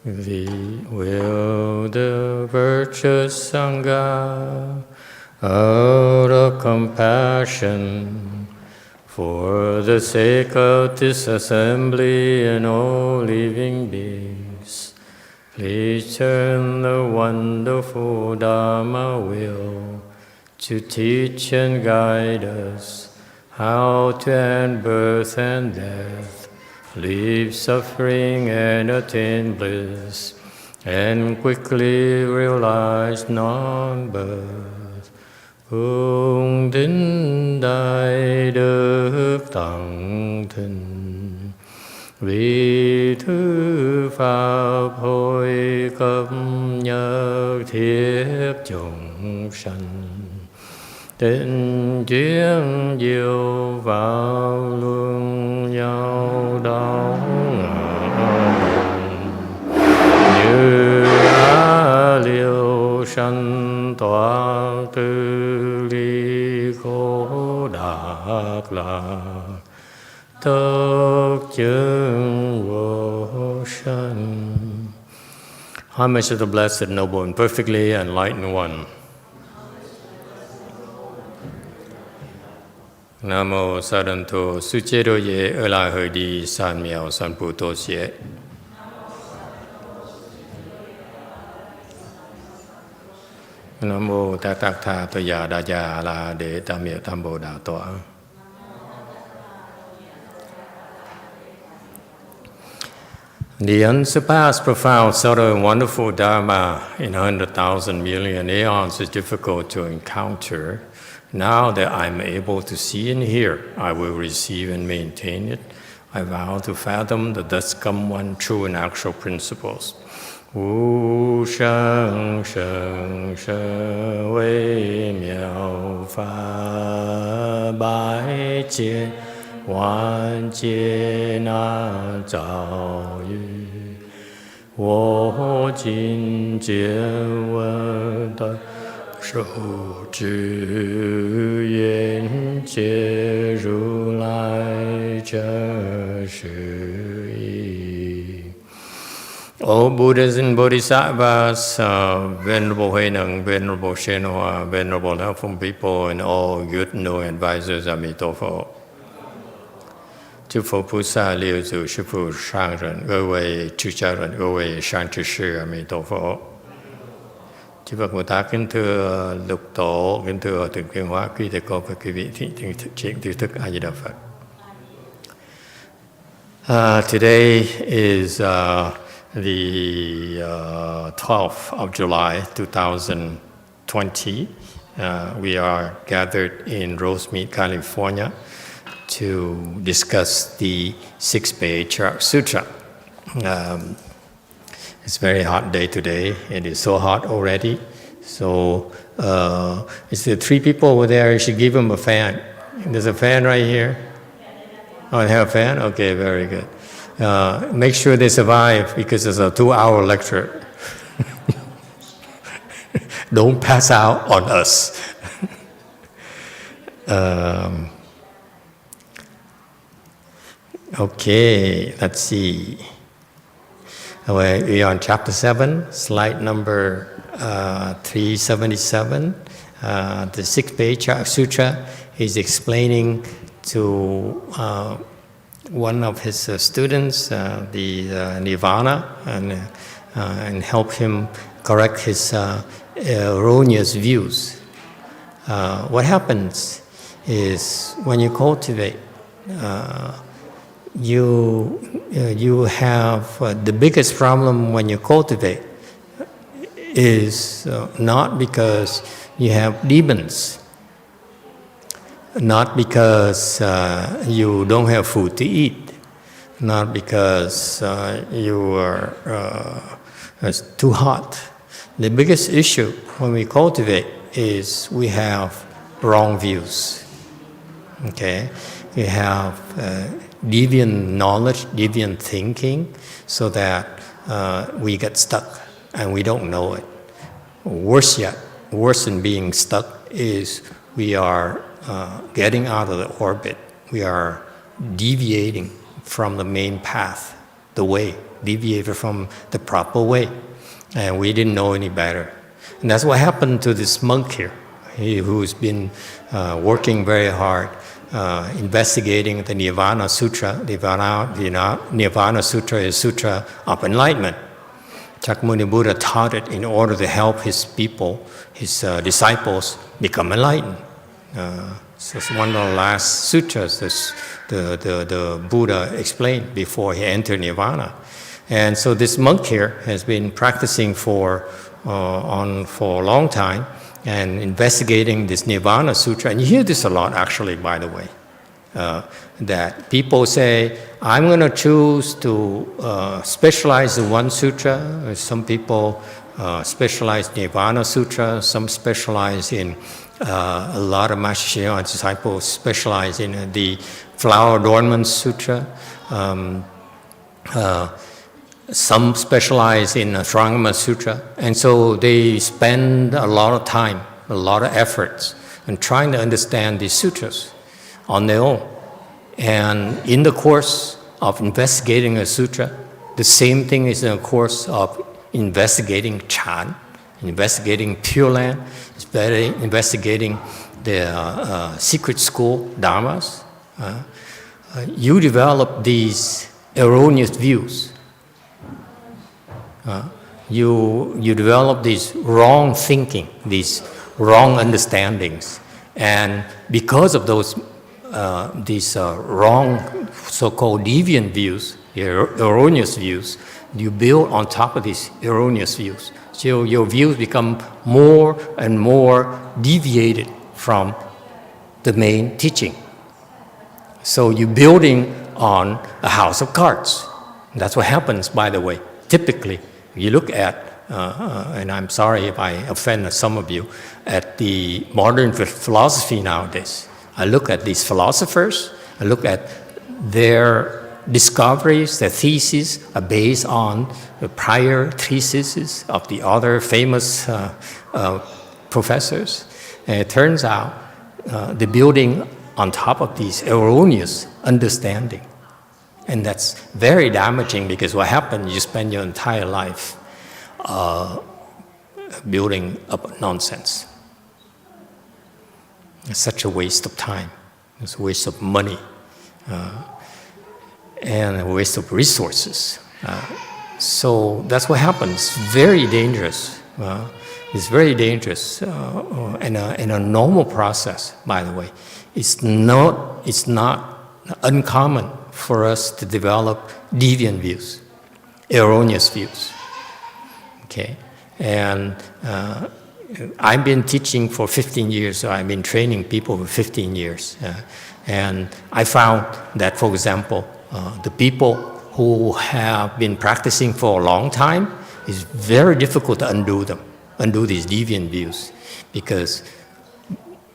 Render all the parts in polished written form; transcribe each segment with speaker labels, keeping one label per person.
Speaker 1: Will the virtuous Sangha out of compassion for the sake of this assembly and all living beings, please turn the wonderful Dharma wheel to teach and guide us how to end birth and death, leave suffering and attain bliss, and quickly realize non-birth. Cung tín đại đức tặng thịnh, vì thứ pháp hội cấp nhật thiết chúng sanh, tình duyên diệu vào luân nhau đau như á liêu sanh tỏa tư ly khổ đạt lạc thức chứng vô sanh. Homage to the Blessed, Noble, and Perfectly Enlightened One. Nam mô Sa Đan Tô Sư Chế Đô Ye Ơ La Hơi Đi San Miao San Pu Tô Xie. Nam mô Ta Tak Tha Tô Ya Đa Ya La Đế Tam Miao Tam Bồ Đà Tọa. The unsurpassed, profound, subtle, and wonderful Dharma in 100,000 million aeons is difficult to encounter. Now that I'm able to see and hear, I will receive and maintain it. I vow to fathom the thus come one true and actual principles. Wu sheng sheng sheng wei miao fa bai jian wan jie na zao yu wo jin jie wen da Shou zhi yan jie ru lai zhe shi yi. All Buddhas and Bodhisattvas, Venerable Hui Neng, Venerable Shèng Huà, Venerable Helpful People, and all good knowing advisors, Emitofuo. Chư Phật菩萨六祖师父上人，各位出家人，各位善知识，阿弥陀佛。Chư Phật Bồ Tát kính thưa Lục Tổ, kính thưa Thượng Viên Hóa, quý thầy cô và quý vị thiện thiện tri thức A Di Đà Phật. Today is the 12th of July 2020. We are gathered in Rosemead, California, to discuss the 6th Patriarch Sutra. It's a very hot day today. It is so hot already. So, is there 3 people over there? You should give them a fan. There's a fan right here. Oh, they have a fan? Okay, very good. Make sure they survive because it's a 2-hour lecture. Don't pass out on us. Okay, let's see. We are on chapter 7, slide number 377. The 6th Patriarch Sutra is explaining to one of his students the Nirvana and help him correct his erroneous views. What happens is when you cultivate, you have the biggest problem when you cultivate is not because you have demons, not because you don't have food to eat, not because you are it's too hot. The biggest issue when we cultivate is we have wrong views. Okay, we have deviant knowledge, deviant thinking, so that we get stuck and we don't know it. Worse yet, worse than being stuck is we are getting out of the orbit. We are deviating from the main path the way, deviated from the proper way. And we didn't know any better. And that's what happened to this monk here, who's been working very hard, investigating the Nirvana Sutra. Nirvana Sutra is Sutra of Enlightenment. Shakyamuni Buddha taught it in order to help his people, his disciples, become enlightened. So it's one of the last sutras the Buddha explained before he entered Nirvana. And so this monk here has been practicing for a long time and investigating this Nirvana Sutra. And you hear this a lot, actually, by the way, that people say, I'm going to choose to specialize in one sutra. Some people specialize in Nirvana Sutra. Some specialize in, a lot of Master Hsien Huà disciples specialize in the Flower Adornment Sutra. Some specialize in Shrangama Sutra, and so they spend a lot of time, a lot of efforts in trying to understand these sutras on their own. And in the course of investigating a sutra, the same thing is in the course of investigating Chan, investigating Pure Land, investigating the secret school dharmas. You develop these erroneous views. You develop these wrong thinking, these wrong understandings, and because of these wrong, so-called deviant views, erroneous views, you build on top of these erroneous views. So your views become more and more deviated from the main teaching. So you're building on a house of cards. That's what happens, by the way, typically. You look at, and I'm sorry if I offend some of you, at the modern philosophy nowadays. I look at these philosophers, I look at their discoveries, their theses are based on the prior theses of the other famous professors. And it turns out they're building on top of these erroneous understanding. And that's very damaging, because what happens, you spend your entire life building up nonsense. It's such a waste of time. It's a waste of money and a waste of resources. So that's what happens. Very dangerous. It's very dangerous in a normal process, by the way. It's not uncommon for us to develop deviant views, erroneous views. Okay, and I've been teaching for 15 years, so I've been training people for 15 years, and I found that, for example, the people who have been practicing for a long time, it's very difficult to undo these deviant views, because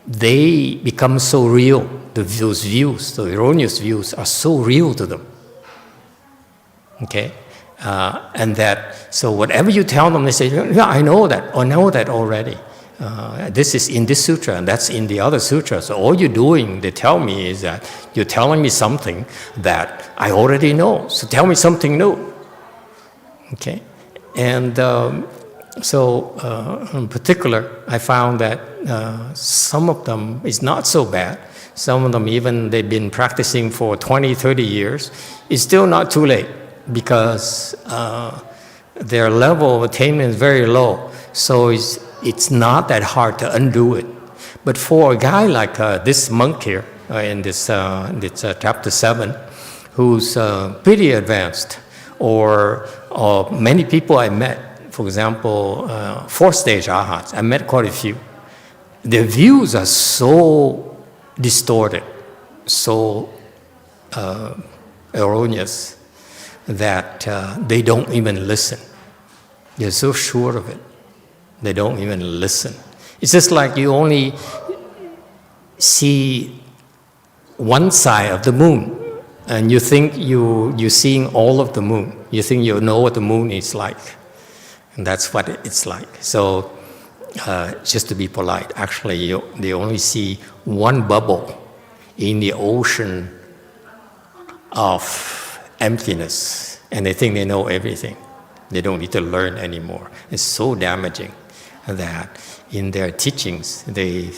Speaker 1: they become so real. Those views, the erroneous views, are so real to them. Okay, and that, so whatever you tell them, they say, yeah, I know that, or know that already. This is in this sutra, and that's in the other sutra. So all you're doing, they tell me, is that you're telling me something that I already know. So tell me something new. Okay, and so in particular, I found that some of them is not so bad. Some of them, even they've been practicing for 20, 30 years, it's still not too late, because their level of attainment is very low. So it's not that hard to undo it. But for a guy like this monk here, in this chapter 7, who's pretty advanced, or many people I met, for example, 4th stage arhats, I met quite a few. Their views are so distorted, so erroneous, that they don't even listen. They're so sure of it, they don't even listen. It's just like you only see one side of the moon, and you think you're seeing all of the moon. You think you know what the moon is like, and that's what it's like. So just to be polite, actually they only see one bubble in the ocean of emptiness and they think they know everything. They don't need to learn anymore. It's so damaging that in their teachings, they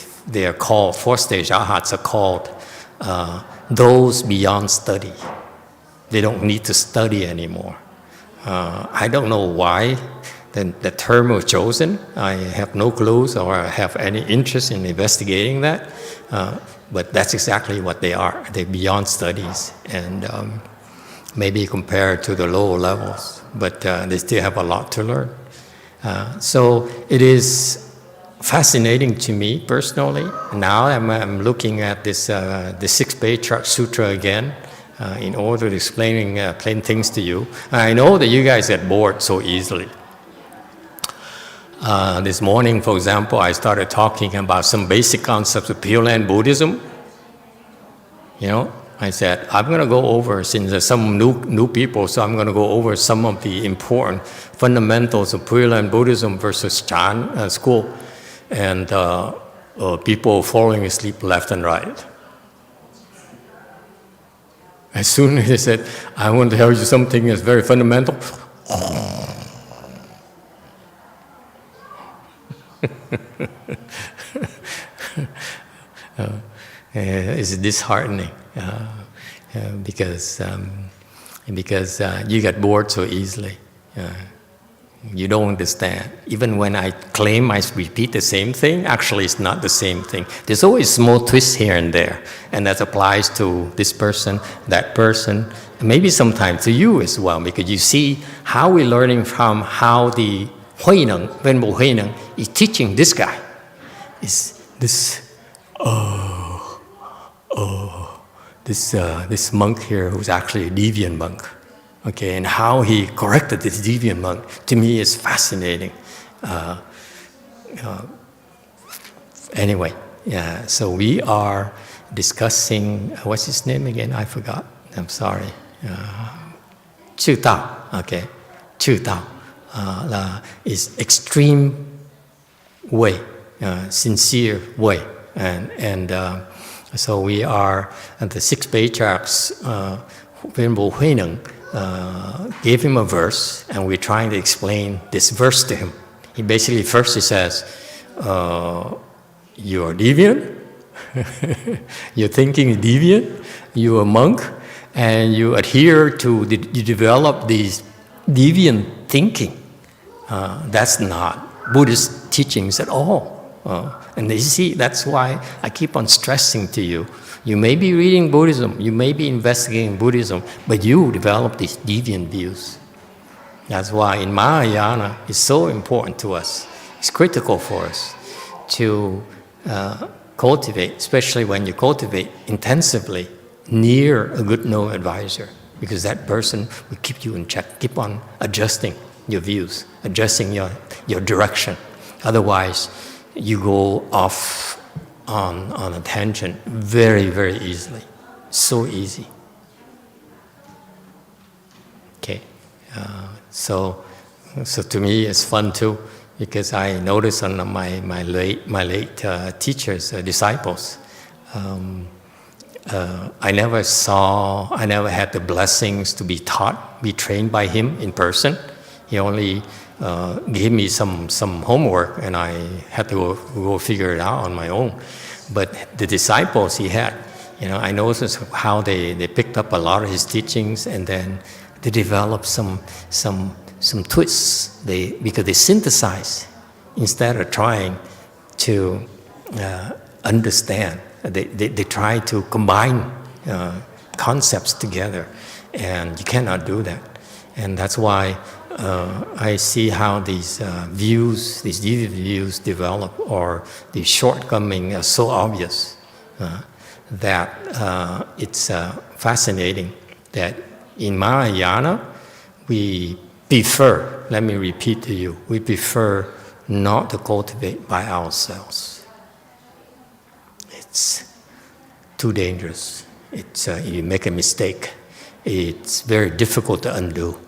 Speaker 1: are called, fourth stage arhats are called those beyond study. They don't need to study anymore. I don't know why the term was chosen. I have no clues or have any interest in investigating that. But that's exactly what they are. They're beyond studies, and maybe compared to the lower levels, but they still have a lot to learn. So it is fascinating to me personally. Now I'm looking at this the 6th Patriarch Sutra again in order to explain things to you. I know that you guys get bored so easily. This morning, for example, I started talking about some basic concepts of Pure Land Buddhism. You know, I said, I'm going to go over, since there's some new people, so I'm going to go over some of the important fundamentals of Pure Land Buddhism versus Chan school, and people falling asleep left and right. As soon as they said, I want to tell you something that's very fundamental, it's disheartening because you get bored so easily. You don't understand. Even when I claim I repeat the same thing, actually it's not the same thing. There's always small twists here and there, and that applies to this person, that person, and maybe sometimes to you as well, because you see how we're learning from how the Huineng, Venerable Huineng, is teaching this guy. Is this this monk here who's actually a deviant monk, okay, and how he corrected this deviant monk, to me is fascinating. Anyway, yeah, so we are discussing, what's his name again? I forgot, I'm sorry. Chư Tao, okay, Chư Tao is extreme way, sincere way, and so we are at the 6 Patriarchs. Venerable Huineng gave him a verse, and we're trying to explain this verse to him. He basically first he says, "You are deviant. Your thinking is deviant. You are a monk, and you adhere to you develop these deviant thinking. That's not Buddhist teachings at all." And you see, that's why I keep on stressing to you. You may be reading Buddhism, you may be investigating Buddhism, but you develop these deviant views. That's why in Mahayana, it's so important to us. It's critical for us to cultivate, especially when you cultivate intensively near a good no advisor, because that person will keep you in check, keep on adjusting your views, adjusting your direction. Otherwise, you go off on a tangent very, very easily. So easy. Okay, so to me it's fun too, because I notice on my late teachers, disciples, I never had the blessings to be taught, be trained by him in person. He only gave me some homework, and I had to go figure it out on my own. But the disciples he had, I noticed how they picked up a lot of his teachings, and then they developed some twists. Because they synthesize instead of trying to understand. They try to combine concepts together, and you cannot do that. And that's why I see how these views, these deviant views develop, or the shortcoming are so obvious that it's fascinating that in Mahayana we prefer, let me repeat to you, we prefer not to cultivate by ourselves. It's too dangerous. It's you make a mistake, it's very difficult to undo.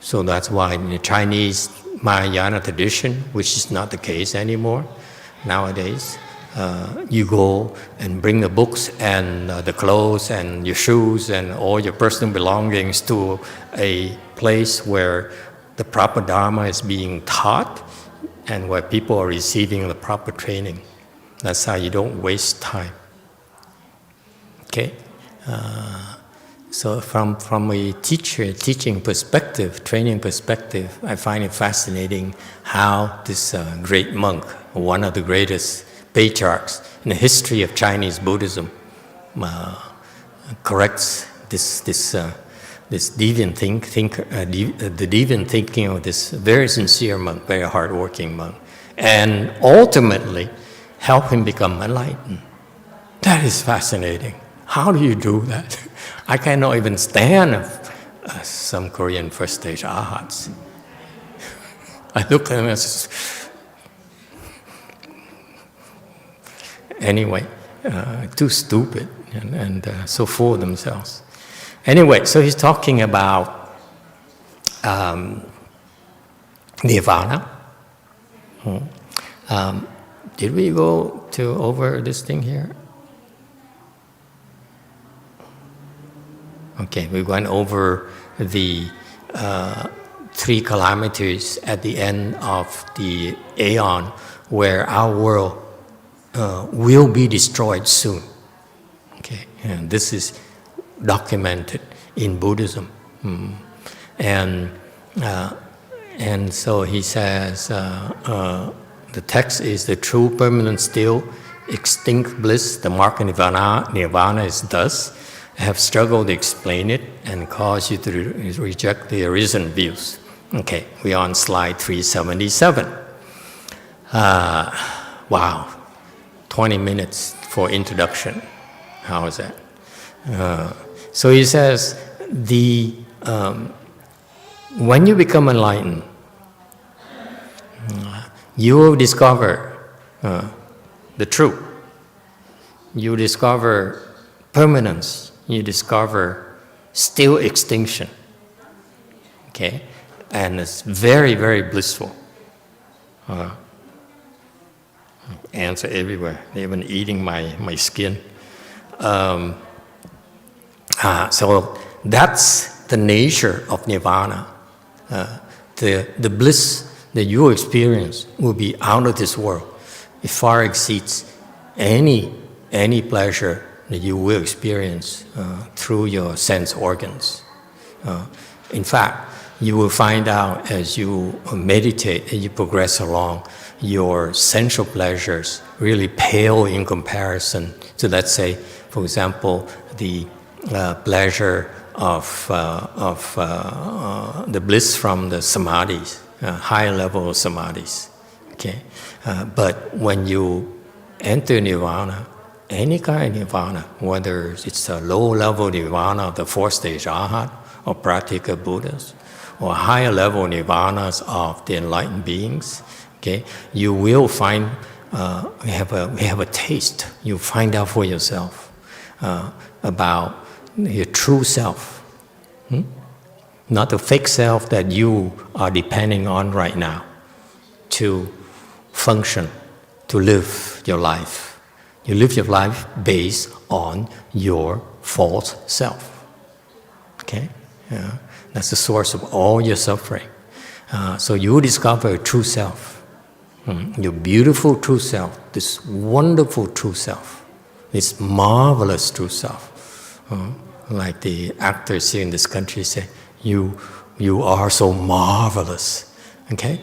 Speaker 1: So that's why in the Chinese Mahayana tradition, which is not the case anymore nowadays, you go and bring the books and the clothes and your shoes and all your personal belongings to a place where the proper Dharma is being taught and where people are receiving the proper training. That's how you don't waste time. Okay? So from a teaching perspective, training perspective, I find it fascinating how this great monk, one of the greatest patriarchs in the history of Chinese Buddhism, corrects this deviant the deviant thinking of this very sincere monk, very hardworking monk, and ultimately help him become enlightened. That is fascinating. How do you do that? I cannot even stand some Korean first stage arhats. I look at them as anyway, too stupid and so full of themselves. Anyway, so he's talking about Nirvana. Did we go over this thing here? Okay, we went over the three calamities at the end of the aeon where our world will be destroyed soon. Okay, and this is documented in Buddhism. And so he says, the text is the true, permanent, still, extinct bliss, the mark of Nirvana is thus. I have struggled to explain it and cause you to reject the arisen views. Okay, we're on slide 377. Wow, 20 minutes for introduction. How is that? So he says, when you become enlightened, you will discover the truth. You discover permanence. You discover still extinction. Okay? And it's very, very blissful. Ants are everywhere. They've been eating my skin. So that's the nature of Nirvana. The bliss that you experience will be out of this world. It far exceeds any pleasure that you will experience through your sense organs. In fact, you will find out as you meditate and you progress along, your sensual pleasures really pale in comparison to, let's say, for example, the pleasure of the bliss from the samadhis, high level of samadhis. Okay, but when you enter nirvana, any kind of nirvana, whether it's a low-level nirvana of the fourth stage arhat or practical Buddhas, or higher level nirvanas of the enlightened beings, okay, you will find we have a taste. You find out for yourself about your true self, not the fake self that you are depending on right now to function, to live your life. You live your life based on your false self. Okay? That's the source of all your suffering. So you discover a true self, your beautiful true self, this wonderful true self, this marvelous true self. Like the actors here in this country say, you are so marvelous. Okay?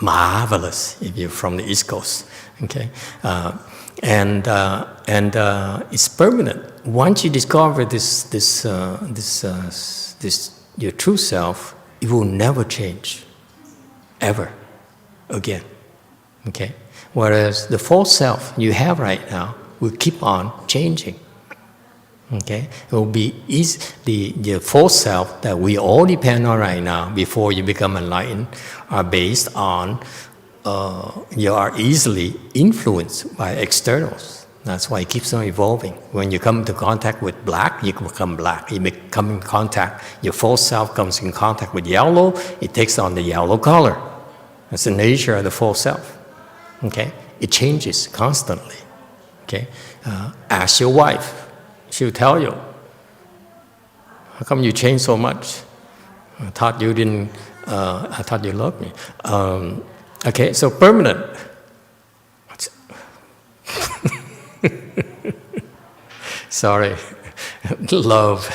Speaker 1: Marvelous if you're from the East Coast. Okay? And it's permanent. Once you discover this your true self, it will never change, ever, again. Okay. Whereas the false self you have right now will keep on changing. Okay. It will be the false self that we all depend on right now before you become enlightened are based on. You are easily influenced by externals. That's why it keeps on evolving. When you come into contact with black, you become black. You come in contact, your false self comes in contact with yellow, it takes on the yellow color. That's the nature of the false self. Okay? It changes constantly. Okay, ask your wife; she'll tell you. How come you changed so much? I thought you didn't. I thought you loved me. Okay, so permanent. Sorry, love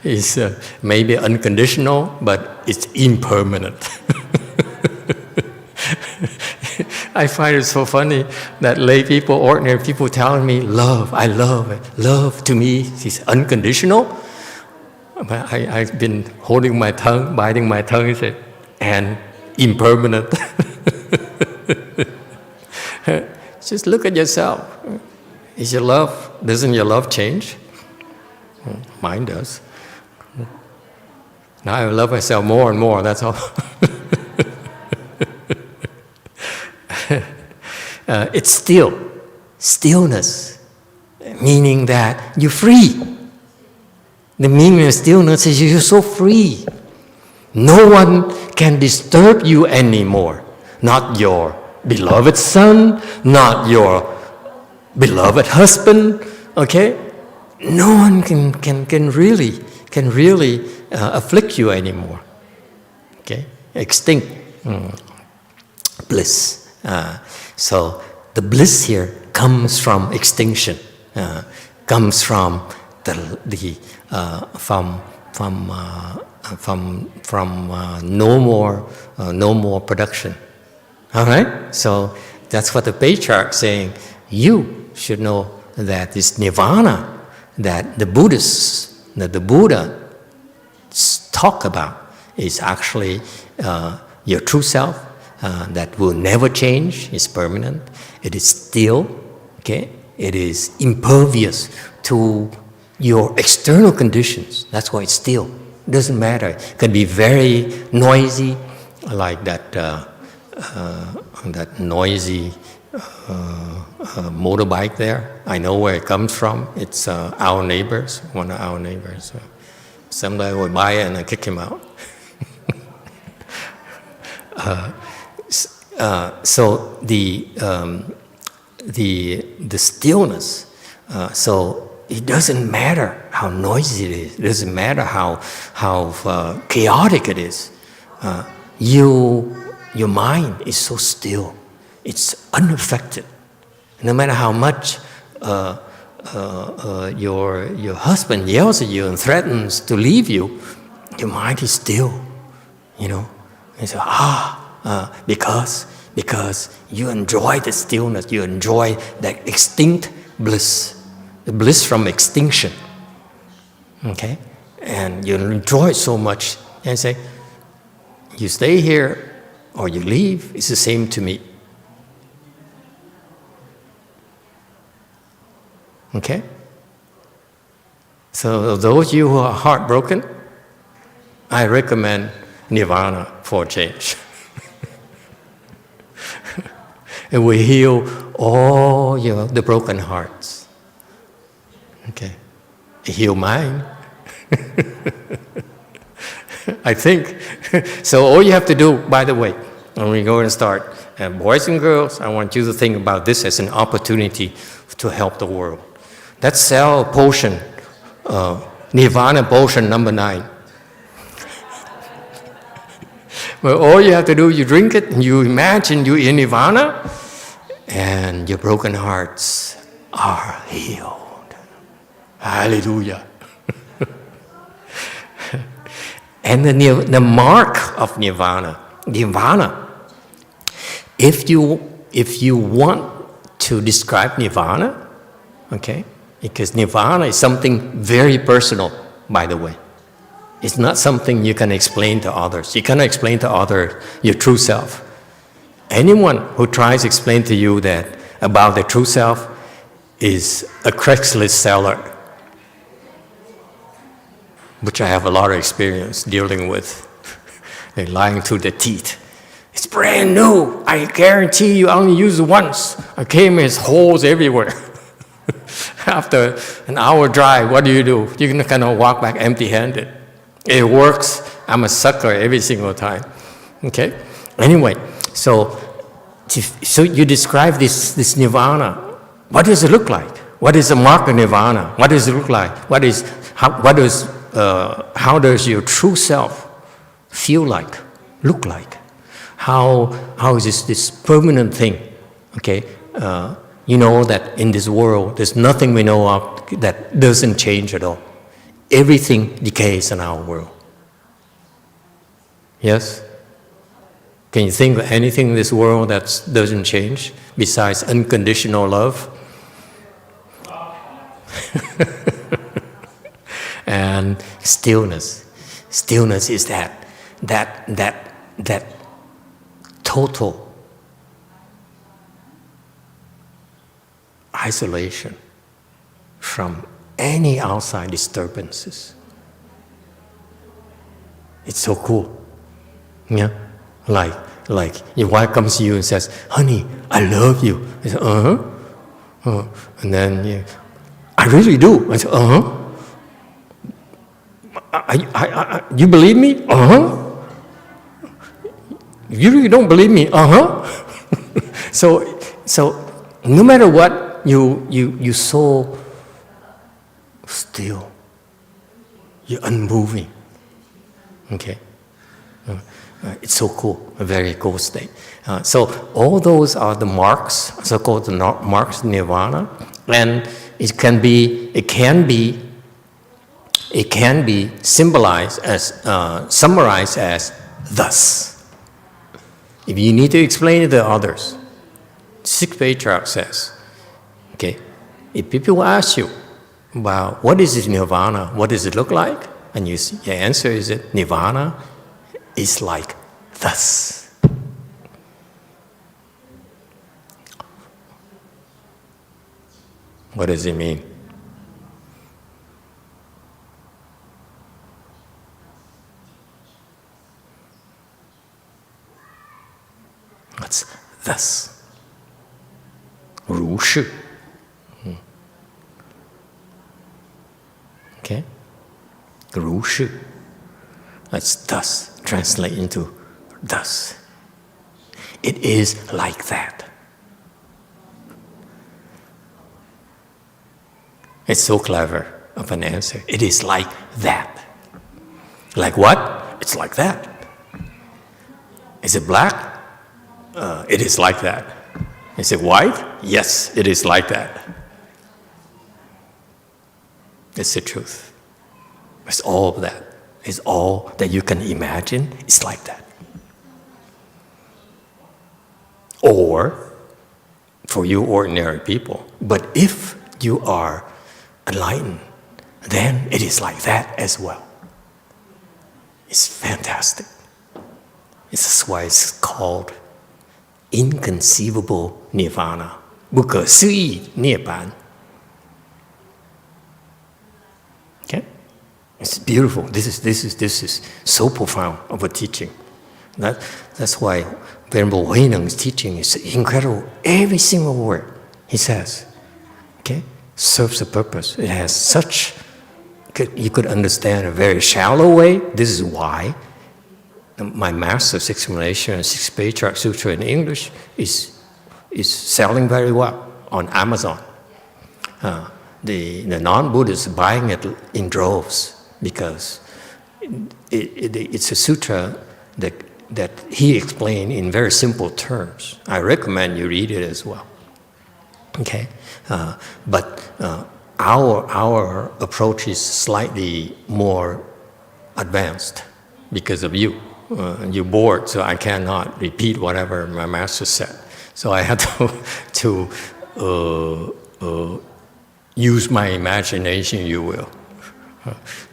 Speaker 1: is maybe unconditional, but it's impermanent. I find it so funny that lay people, ordinary people telling me, love, I love it. Love to me is unconditional. But I've been holding my tongue, biting my tongue, and impermanent. Just look at yourself. Doesn't your love change? Mine does. Now I love myself more and more, that's all. It's stillness, meaning that you're free. The meaning of stillness is you're so free. No one can disturb you anymore. Not your beloved son, not your beloved husband, okay? No one can really afflict you anymore. Okay? Extinct. Bliss. So the bliss here comes from extinction, comes from no more production. All right. So that's what the Patriarchs saying. You should know that this Nirvana that the Buddhists, that the Buddha talk about is actually your true self. That will never change, is permanent. It is still, okay? It is impervious to your external conditions. That's why it's still. It doesn't matter. It can be very noisy, like that noisy motorbike there. I know where it comes from. It's our neighbors, one of our neighbors. Someday we'll buy it and I kick him out. So the stillness. So it doesn't matter how noisy it is. It doesn't matter how chaotic it is. Your mind is so still. It's unaffected. No matter how much your husband yells at you and threatens to leave you, your mind is still. You know, and so because you enjoy the stillness, you enjoy that extinct bliss, the bliss from extinction. Okay? And you enjoy it so much, and say, you stay here or you leave, it's the same to me. Okay? So those of you who are heartbroken, I recommend Nirvana for change. It will heal all the broken hearts. Okay? It heal mine. I think. So all you have to do, by the way, when we go and start, boys and girls, I want you to think about this as an opportunity to help the world. Let's sell a potion, Nirvana potion number 9. Well, all you have to do, you drink it, and you imagine you're in Nirvana, and your broken hearts are healed. Hallelujah. And the mark of Nirvana, if you want to describe Nirvana, okay, because Nirvana is something very personal, by the way. It's not something you can explain to others. You cannot explain to others your true self. Anyone who tries to explain to you that about the true self is a Craigslist seller, which I have a lot of experience dealing with. They're lying through their teeth. It's brand new. I guarantee you I only use it once. I came, there's holes everywhere. After an hour drive, what do? You can kind of walk back empty-handed. It works. I'm a sucker every single time. Okay? Anyway, so you describe this Nirvana what does it look like? What is the mark of Nirvana? What does it look like? How does your true self feel like, look like? How is this permanent thing? Okay, you know that in this world, there's nothing we know of that doesn't change at all. Everything decays in our world. Yes? Can you think of anything in this world that doesn't change besides unconditional love? And stillness. Stillness is that total isolation from any outside disturbances. It's so cool. Yeah? Like your wife comes to you and says, honey, I love you. I say, and then I really do. I say, you believe me? You really don't believe me? So no matter what, you so still. You're unmoving. Okay? It's so cool, a very cool state. So all those are the marks, so-called the marks of Nirvana, and it can be symbolized as, summarized as thus. If you need to explain it to others, 6th Patriarch says, okay, if people ask you, well, what is this Nirvana? What does it look like? And your answer is that Nirvana is like thus. What does it mean? What's thus? 如是. Okay? 如是. That's thus. Translate into thus. It is like that. It's so clever of an answer. It is like that. Like what? It's like that. Is it black? It is like that. Is it white? Yes, it is like that. It's the truth. It's all of that. It's all that you can imagine. It's like that. Or, for you ordinary people, but if you are enlightened, then it is like that as well. It's fantastic. This is why it's called inconceivable Nirvana. 不可思议涅槃. Okay? It's beautiful. This is so profound of a teaching. That's why Venerable Huineng's teaching is incredible. Every single word he says, okay, serves a purpose. It has such, you could understand in a very shallow way. This is why my Master's explanation of 6th Patriarch Sutra in English is selling very well on Amazon. The non-Buddhists are buying it in droves because it's a sutra that he explained in very simple terms. I recommend you read it as well. Okay, but our approach is slightly more advanced because of you. You're bored, so I cannot repeat whatever my master said. So I had to use my imagination, you will,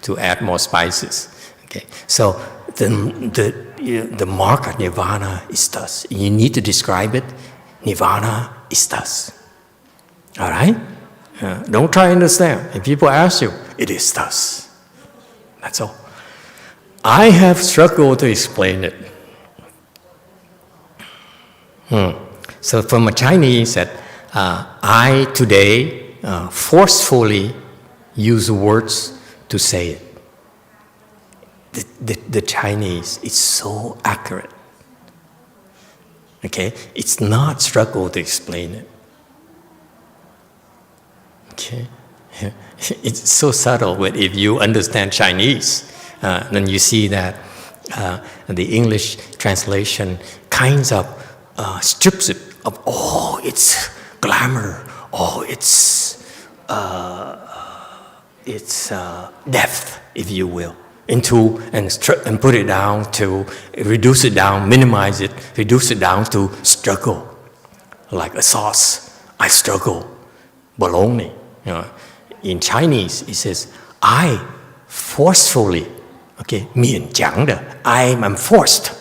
Speaker 1: to add more spices. Okay, so the mark of Nirvana is thus. You need to describe it. Nirvana is thus. All right? Don't try to understand. If people ask you, it is thus. That's all. I have struggled to explain it. So from a Chinese, that I today forcefully use words to say it. The Chinese is so accurate. Okay, it's not struggle to explain it. Okay, it's so subtle. But if you understand Chinese, then you see that the English translation kinds of strips it of all its glamour, all its depth, if you will, into and put it down to reduce it down, minimize it, reduce it down to struggle, like a sauce. I struggle, bologna. In Chinese, it says, I forcefully, okay, 勉强的, I am forced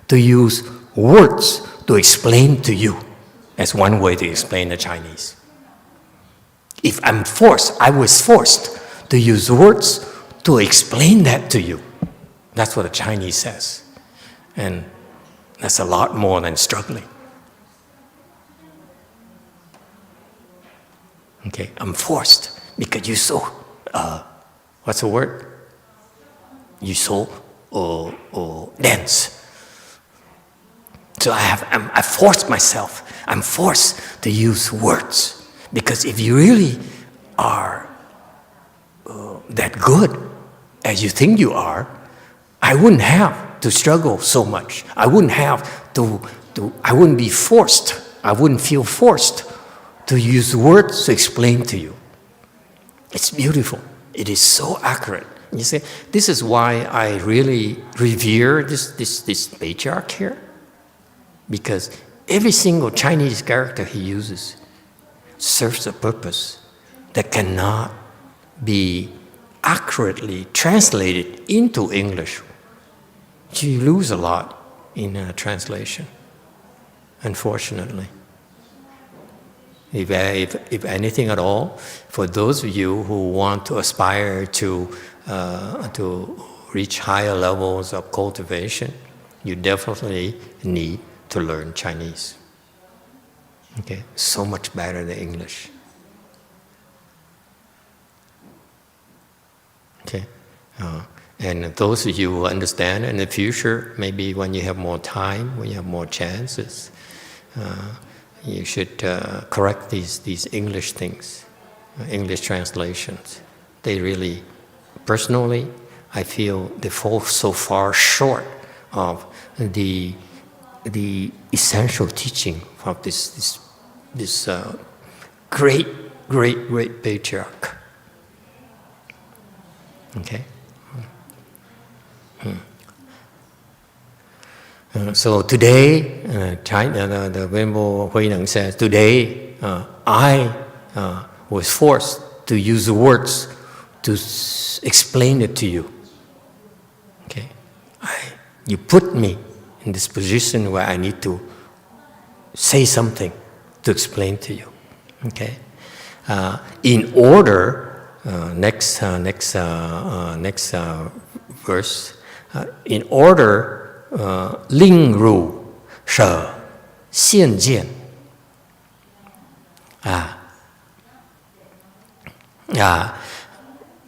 Speaker 1: to use words to explain to you. That's one way to explain the Chinese. If I'm forced, I was forced to use words to explain that to you. That's what the Chinese says. And that's a lot more than struggling. Okay, I'm forced because you so, what's the word? You so dense. So I forced myself. I'm forced to use words. Because if you really are that good as you think you are, I wouldn't have to struggle so much. I wouldn't have I wouldn't be forced. I wouldn't feel forced to use words to explain to you. It's beautiful. It is so accurate. You see, this is why I really revere this patriarch here. Because every single Chinese character he uses serves a purpose that cannot be accurately translated into English. You lose a lot in translation, unfortunately. If anything at all, for those of you who want to aspire to reach higher levels of cultivation, you definitely need to learn Chinese. Okay, so much better than English. Okay, and those of you who understand in the future, maybe when you have more time, when you have more chances, you should correct these English things, English translations. They really, personally, I feel they fall so far short of the essential teaching of this great patriarch. Okay. So today, China, the Venerable Huineng says, today I was forced to use the words to explain it to you. Okay, you put me in this position where I need to say something to explain to you. Okay, in order, next verse, in order. 令汝舍现见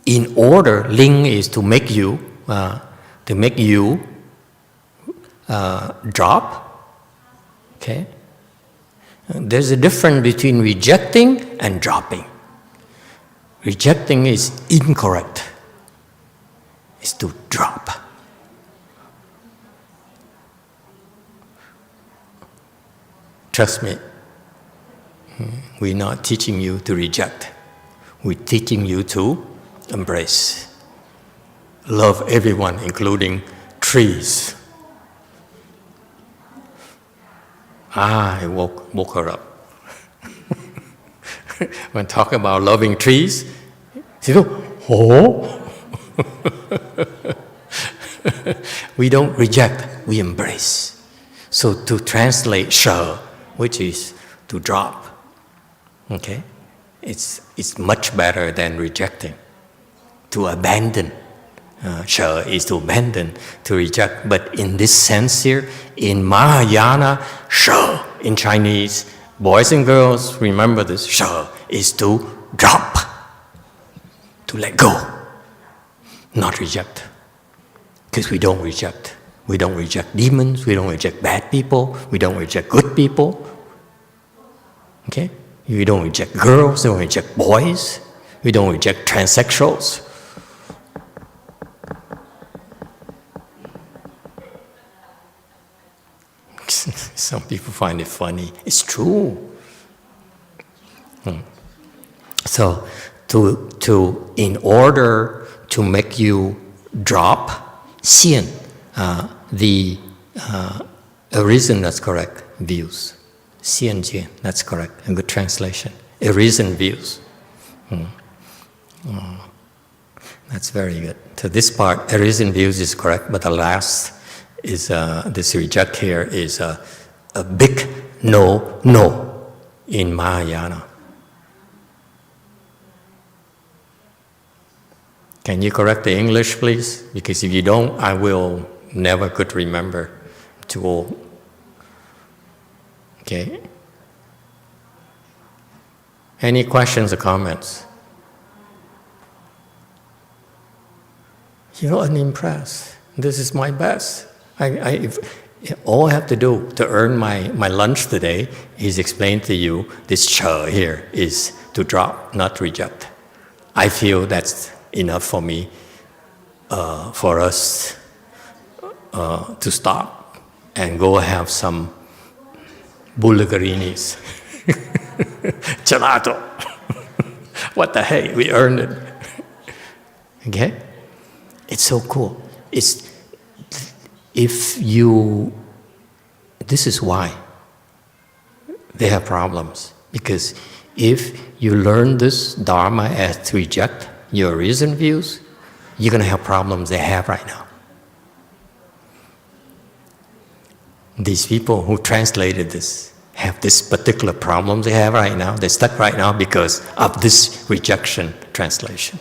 Speaker 1: in order, ling is to make you drop. Okay, there's a difference between rejecting and dropping. Rejecting is incorrect. It's to drop. Trust me, we're not teaching you to reject. We're teaching you to embrace. Love everyone, including trees. I woke her up. When talking about loving trees, she goes, oh. We don't reject, we embrace. So to translate 舍, which is to drop, okay? It's much better than rejecting. To abandon, 舍 is to abandon, to reject. But in this sense here, in Mahayana, 舍 in Chinese, boys and girls, remember this, 舍 is to drop, to let go, not reject. Because we don't reject. We don't reject demons, we don't reject bad people, we don't reject good people. Okay? We don't reject girls, we don't reject boys, we don't reject transsexuals. Some people find it funny. It's true. So, in order to make you drop 现, the arisen, that's correct, views. 现见, that's correct, a good translation. Arisen views. That's very good. So this part, arisen views is correct, but the last is, this reject here is a big no in Mahayana. Can you correct the English, please? Because if you don't, I will never could remember. I'm too old. Okay. Any questions or comments? You're unimpressed. This is my best. All I have to do to earn my lunch today is explain to you this cha here is to drop, not reject. I feel that's enough for me, for us to stop and go have some bulgarinis. Gelato. What the heck? We earned it. Okay? It's so cool. This is why they have problems. Because if you learn this Dharma as to reject your reason views, you're going to have problems they have right now. These people who translated this have this particular problems they have right now. They're stuck right now because of this rejection translation.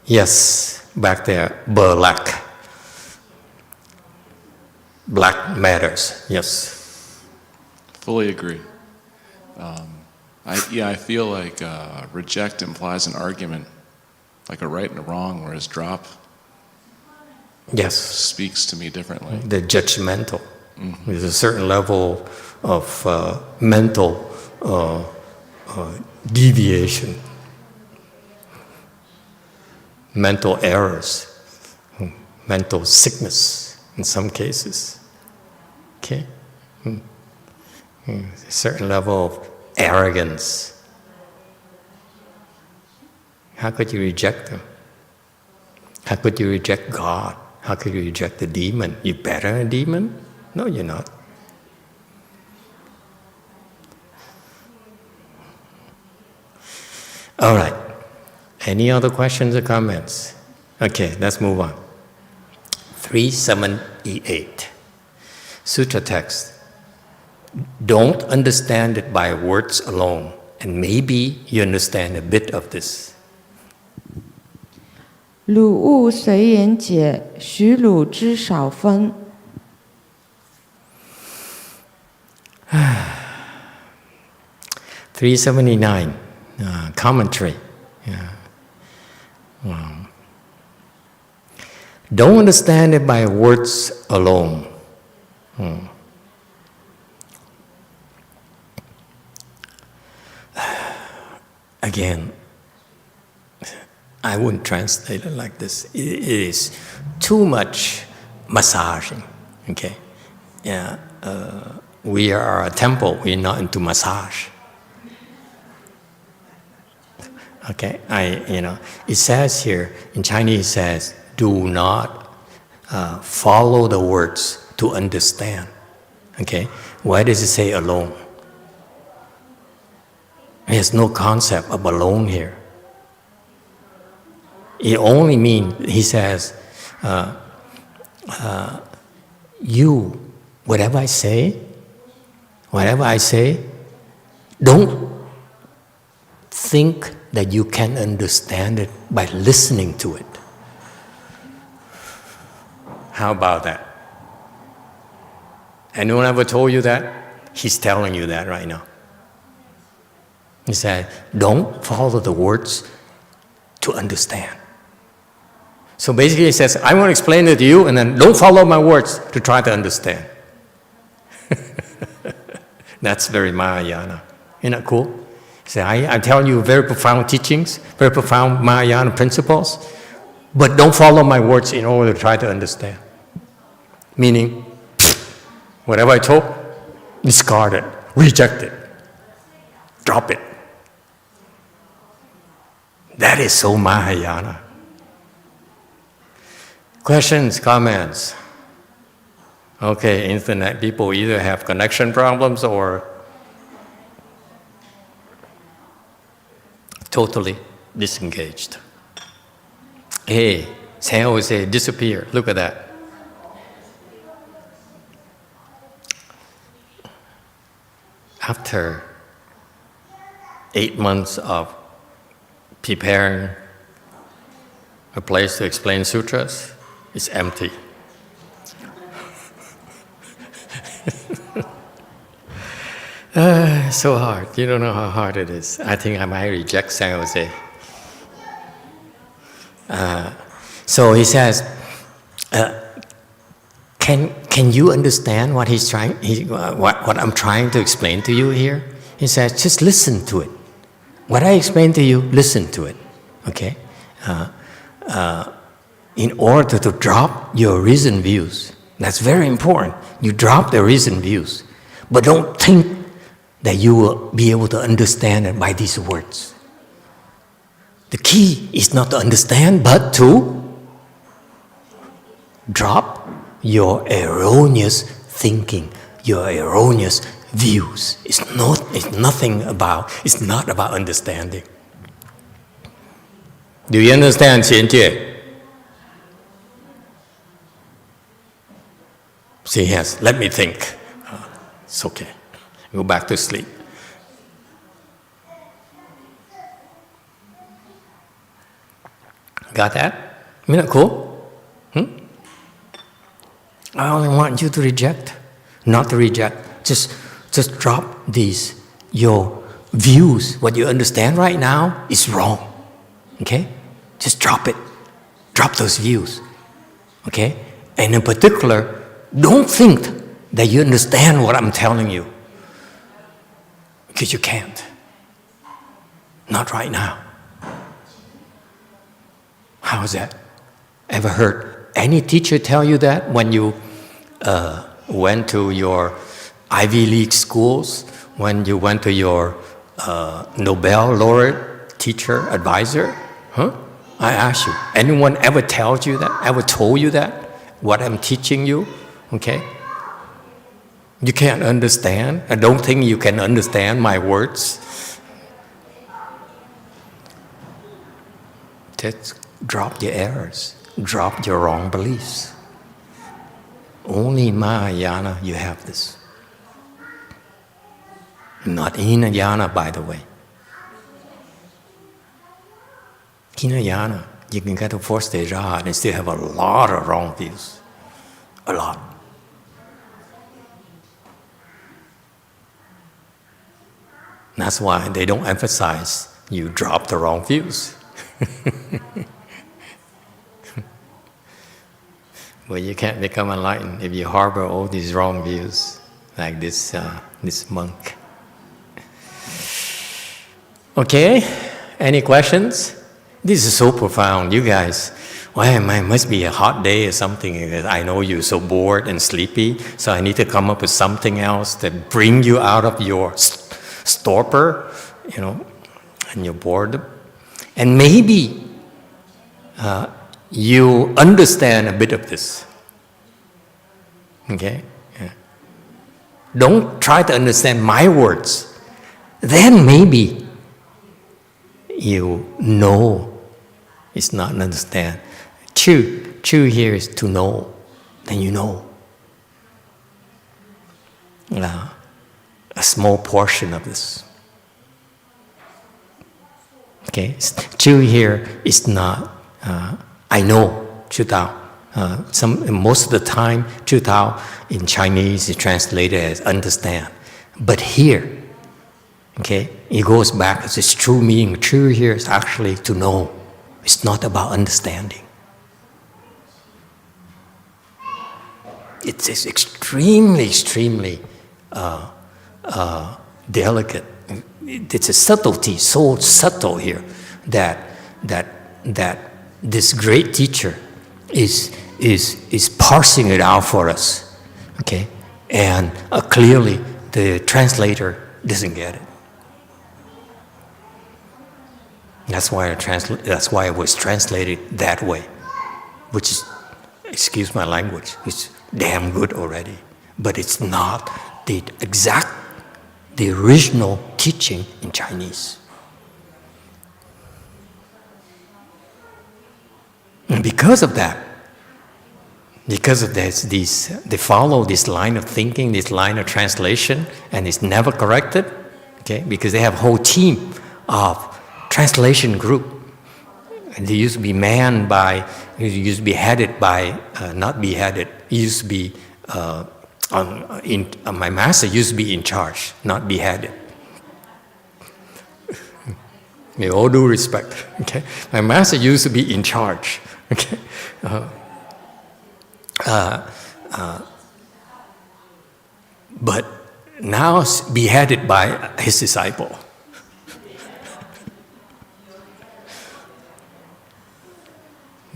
Speaker 1: Yes, back there, black. Black matters, yes.
Speaker 2: Fully agree. I feel like reject implies an argument, like a right and a wrong, whereas drop speaks to me differently.
Speaker 1: The judgmental. Mm-hmm. There's a certain level of mental deviation, mental errors, mental sickness in some cases. Okay? A certain level of arrogance. How could you reject them? How could you reject God? How could you reject the demon? You better than a demon? No, you're not. All right. Any other questions or comments? Okay, let's move on. 378. Sutra Text. Don't understand it by words alone, and maybe you understand a bit of this.
Speaker 3: 汝勿随言解，许汝知少分。
Speaker 1: 379, commentary. Don't understand it by words alone. Again, I wouldn't translate it like this. It is too much massaging. Okay, yeah. We are a temple. We're not into massage. Okay, it says here in Chinese. It says, "Do not follow the words to understand." Okay, why does it say alone? There's no concept of alone here. It only means, he says, you, whatever I say, don't think that you can understand it by listening to it. How about that? Anyone ever told you that? He's telling you that right now. He said, don't follow the words to understand. So basically he says, I want to explain it to you, and then don't follow my words to try to understand. That's very Mahayana. Isn't that cool? Say, I'm telling you very profound teachings, very profound Mahayana principles, but don't follow my words in order to try to understand. Meaning, whatever I told, discard it, reject it, drop it. That is so Mahayana. Questions, comments? Okay, internet people either have connection problems or totally disengaged. Hey, Xíng Sī disappear. Look at that. After 8 months of preparing a place to explain sutras, it's empty. So hard. You don't know how hard it is. I think I might reject Xíng Sī. So he says, can you understand what he's trying? What I'm trying to explain to you here? He says, just listen to it. What I explain to you, listen to it. Okay. In order to drop your reasoned views, that's very important. You drop the reasoned views, but don't think that you will be able to understand it by these words. The key is not to understand, but to drop your erroneous thinking, your erroneous views. It's not about understanding. Do you understand, Xian Jie? Say yes, let me think. It's okay. Go back to sleep. Got that? Isn't that cool? I only want you to reject, not to reject. Just drop these. Your views, what you understand right now is wrong. Okay? Just drop it. Drop those views. Okay? And in particular, don't think that you understand what I'm telling you. Because you can't. Not right now. How is that? Ever heard any teacher tell you that when you went to your Ivy League schools, when you went to your Nobel laureate teacher advisor? Huh? I ask you, anyone ever told you that? Ever told you that? What I'm teaching you? Okay? You can't understand? I don't think you can understand my words. Just drop your errors. Drop your wrong beliefs. Only in Mahayana you have this. Not in Hinayana, by the way. Hinayana, you can get to fourth stage Rahat and still have a lot of wrong views. A lot. That's why they don't emphasize you drop the wrong views. Well, you can't become enlightened if you harbor all these wrong views, like this monk. Okay, any questions? This is so profound, you guys. Well, it must be a hot day or something. I know you're so bored and sleepy, so I need to come up with something else that bring you out of your stupor, and your boredom. And maybe you understand a bit of this. Okay? Yeah. Don't try to understand my words. Then maybe you know it's not understand. True here is to know. Then you know. A small portion of this. Okay? True here is not, I know, 知道. Most of the time, 知道 in Chinese is translated as understand. But here, okay, it goes back as its true meaning. True here is actually to know. It's not about understanding. it's extremely delicate. It's a subtlety, so subtle here that this great teacher is parsing it out for us, okay? And clearly the translator doesn't get it. That's why it was translated that way, which is, excuse my language, it's damn good already. But it's not the original teaching in Chinese. And because of this, they follow this line of thinking, this line of translation, and it's never corrected, okay? Because they have a whole team of translation group. And they used to be headed by, not beheaded, used to be, my master used to be in charge, not beheaded. With all due respect, okay? My master used to be in charge, okay? But now beheaded by his disciple.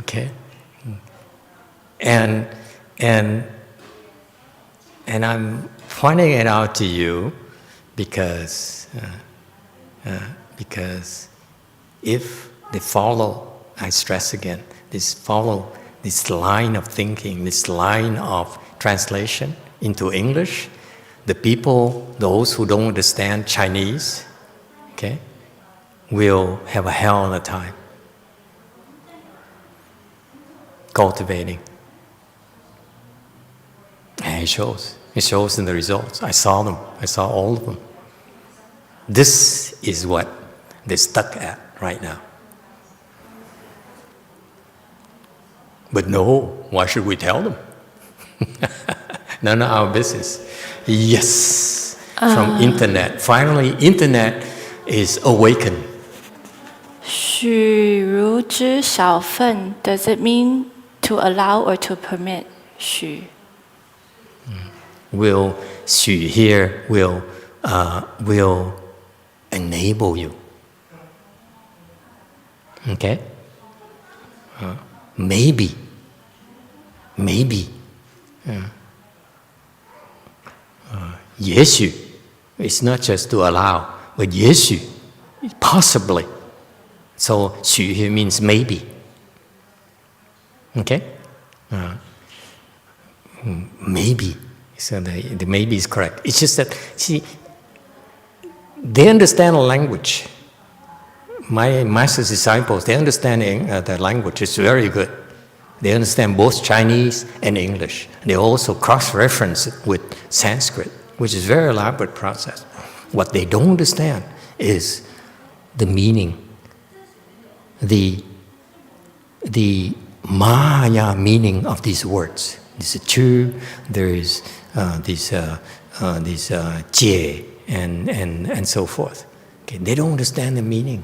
Speaker 1: Okay, and I'm pointing it out to you because if they follow, I stress again, follow this line of thinking, this line of translation into English, the people, those who don't understand Chinese, okay, will have a hell of a time cultivating. And it shows in the results. I saw them, I saw all of them. This is what they're stuck at right now. But no, why should we tell them? None of our business. Yes, from internet. Finally, internet is awakened.
Speaker 4: 许汝知少分, does it mean to allow or to permit? 许.
Speaker 1: Will 许 here will enable you. Okay? Maybe. Yeah. 也许 it's not just to allow, but 也许 possibly. So 许 here means maybe. Okay? Maybe. So the maybe is correct. It's just that, see, they understand the language. My master's disciples, they understand the language. It's very good. They understand both Chinese and English. They also cross-reference it with Sanskrit, which is a very elaborate process. What they don't understand is the meaning, the Mahayana meaning of these words. There's a chu, there is these jie, and so forth. Okay, they don't understand the meaning.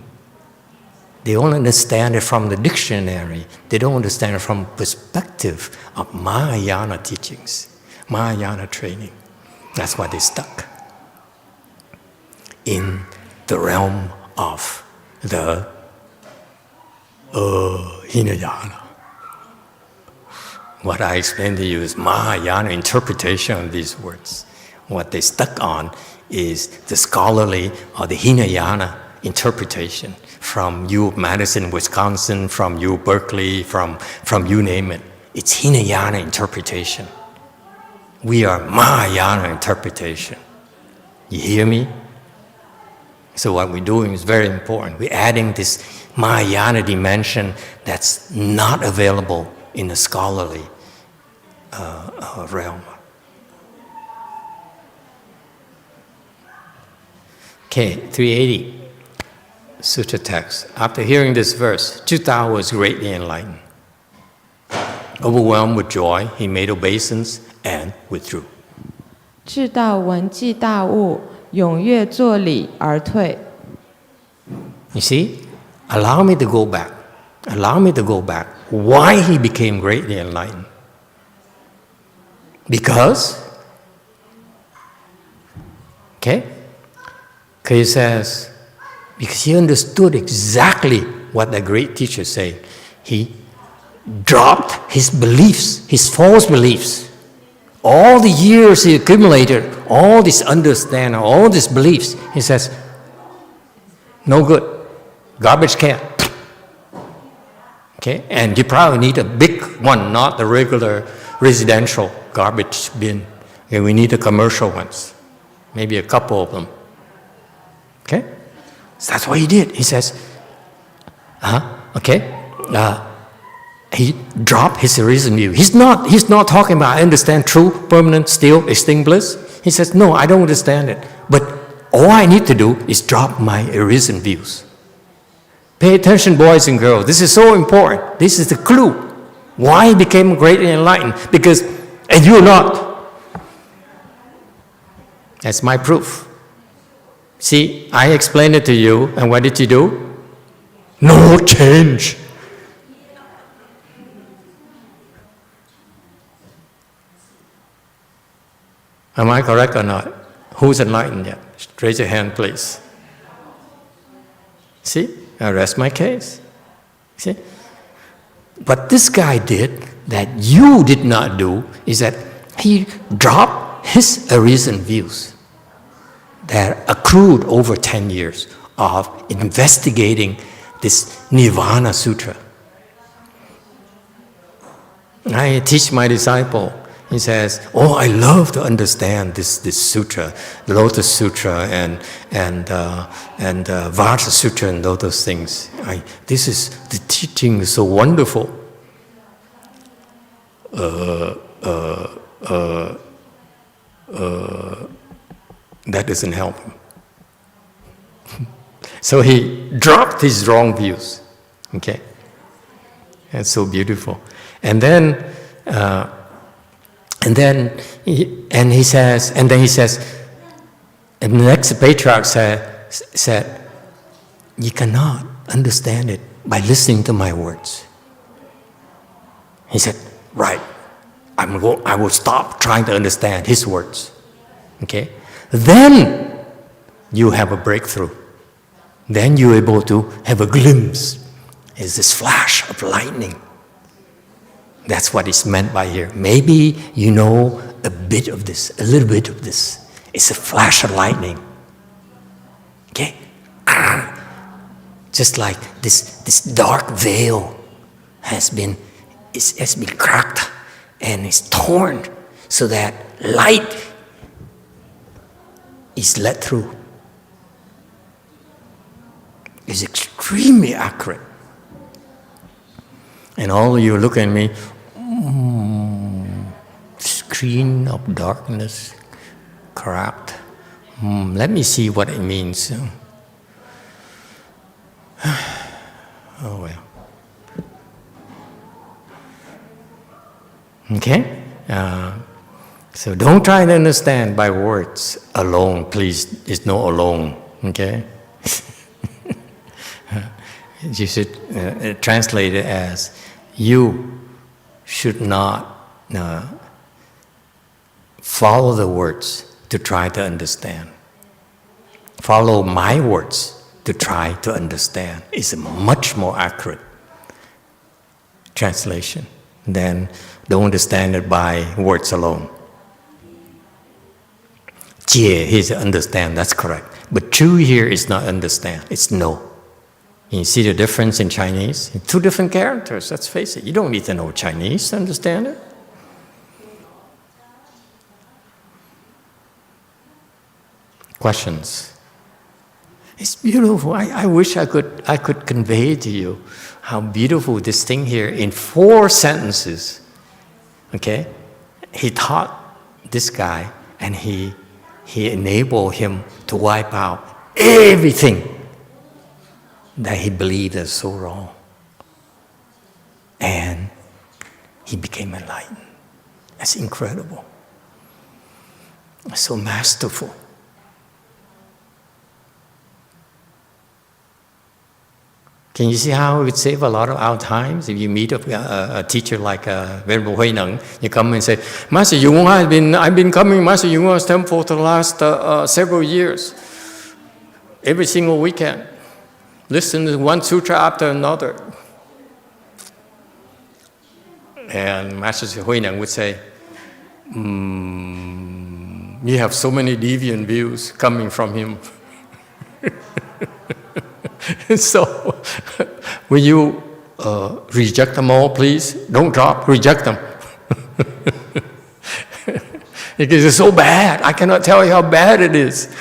Speaker 1: They only understand it from the dictionary. They don't understand it from perspective of Mahayana teachings, Mahayana training. That's why they're stuck in the realm of the Hinayana. What I explained to you is Mahayana interpretation of these words. What they're stuck on is the scholarly or the Hinayana interpretation from Madison, Wisconsin, from Berkeley, from you name it. It's Hinayana interpretation. We are Mahayana interpretation. You hear me? So what we're doing is very important. We're adding this Mahayana dimension that's not available in the scholarly realm. Okay, 380. Sutra Text. After hearing this verse, Chūtā was greatly enlightened. Overwhelmed with joy, he made obeisance and withdrew.
Speaker 3: 至道闻记大悟，踊跃作礼而退。
Speaker 1: You see? Allow me to go back. Allow me to go back. Why he became greatly enlightened. Because, okay, he says, because he understood exactly what the great teacher said. He dropped his beliefs, his false beliefs. All the years he accumulated, all this understanding, all these beliefs, he says, no good, garbage can. Okay, and you probably need a big one, not the regular residential garbage bin. Okay, we need the commercial ones, maybe a couple of them. Okay, so that's what he did. He says, he dropped his arisen view. He's not talking about I understand true, permanent, still, extinct bliss. He says, no, I don't understand it. But all I need to do is drop my arisen views. Pay attention, boys and girls. This is so important. This is the clue. Why he became great and enlightened. Because, and you're not. That's my proof. See, I explained it to you, and what did you do? No change. Am I correct or not? Who's enlightened yet? Raise your hand, please. See, I rest my case. See? What this guy did that you did not do is that he dropped his arisen views that accrued over 10 years of investigating this Nirvana Sutra. I teach my disciple. He says, "Oh, I love to understand this sutra, the Lotus Sutra and Vajra Sutra and all those things. The teaching is so wonderful." That doesn't help him. So he dropped his wrong views. Okay, that's so beautiful. And then he says, and the next patriarch said, "You cannot understand it by listening to my words." He said, "Right, I will stop trying to understand his words." Okay, then you have a breakthrough. Then you're able to have a glimpse. It's this flash of lightning. That's what is meant by here. Maybe you know a bit of this, a little bit of this. It's a flash of lightning. Okay? Just like this dark veil has been cracked and is torn so that light is let through. It's extremely accurate. And all of you look at me, screen of darkness, cracked. Let me see what it means. Oh well. Okay? So don't try to understand by words alone, please. There's no alone, okay? You should translate it as, you should not follow the words to try to understand. Follow my words to try to understand. It's a much more accurate translation than don't understand it by words alone. Jie is understand, that's correct. But true here is not understand, it's know. You see the difference in Chinese? Two different characters, let's face it. You don't need to know Chinese to understand it. Questions? It's beautiful. I wish I could convey to you how beautiful this thing here in 4 sentences. Okay? He taught this guy and he enabled him to wipe out everything that he believed is so wrong. And he became enlightened. That's incredible. That's so masterful. Can you see how it would save a lot of our times if you meet a teacher like Venerable Hui Neng, you come and say, Master YongHua, I've been coming Master YongHua's temple for the last several years, every single weekend. Listen to one sutra after another. And Master Hui Neng would say, you have so many deviant views coming from him. So, will you reject them all, please? Don't drop, reject them. Because it's so bad. I cannot tell you how bad it is.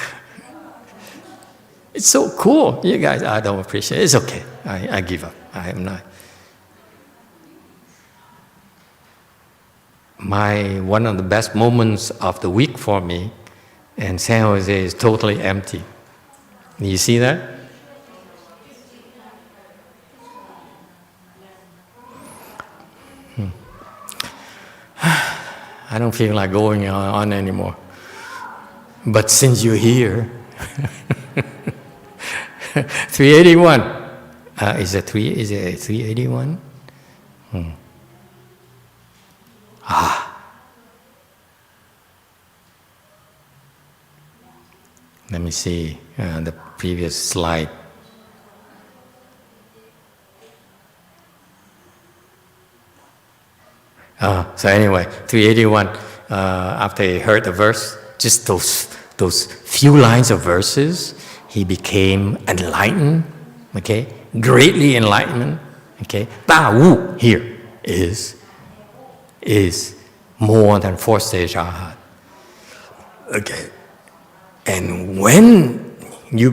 Speaker 1: It's so cool. You guys, I don't appreciate it. It's okay. I give up. I am not. One of the best moments of the week for me, and San Jose is totally empty. You see that? I don't feel like going on anymore. But since you're here, 381. Is it 381? Let me see the previous slide. So anyway, 381, after he heard the verse, just those few lines of verses, he became enlightened, okay? Greatly enlightened, okay? Da Wu here is more than 4-stage arhat. Okay. And when you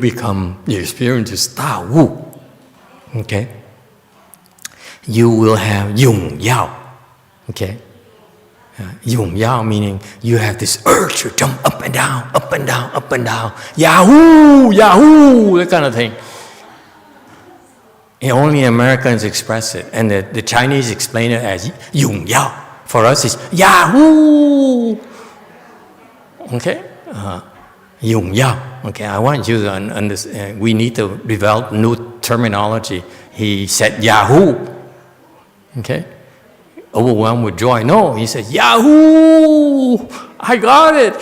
Speaker 1: experience this Da Wu, okay, you will have Yung Yao. Okay? Yung Yao meaning you have this urge to jump up and down, up and down, up and down. Yahoo! Yahoo! That kind of thing. And only Americans express it. And the Chinese explain it as Yung Yao. For us, it's Yahoo! Okay? Yung Yao. Okay, I want you to understand. We need to develop new terminology. He said Yahoo! Okay? Overwhelmed with joy. No, he said, Yahoo! I got it!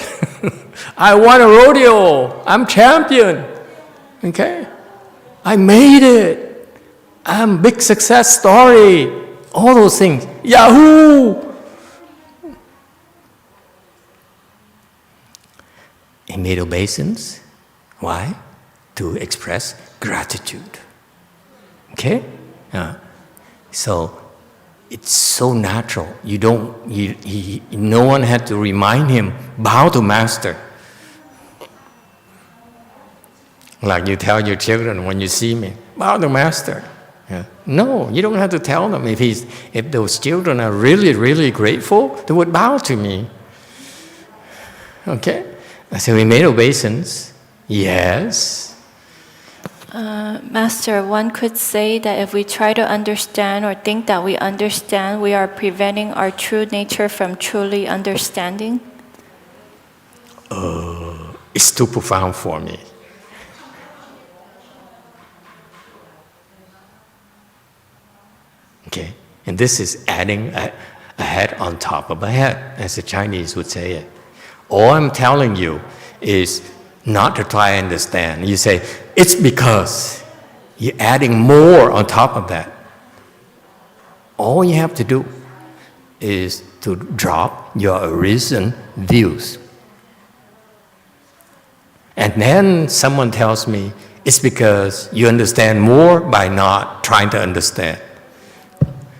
Speaker 1: I won a rodeo! I'm champion! Okay? I made it! I'm big success story! All those things. Yahoo! He made obeisance. Why? To express gratitude. Okay? So, it's so natural. No one had to remind him, bow to Master. Like you tell your children when you see me, bow to Master. Yeah. No, you don't have to tell them. If those children are really, really grateful, they would bow to me. Okay? So we made obeisance. Yes.
Speaker 4: Master, one could say that if we try to understand or think that we understand, we are preventing our true nature from truly understanding?
Speaker 1: It's too profound for me. Okay, and this is adding a head on top of a head, as the Chinese would say it. All I'm telling you is not to try and understand. You say, it's because you're adding more on top of that. All you have to do is to drop your arisen views. And then someone tells me, it's because you understand more by not trying to understand.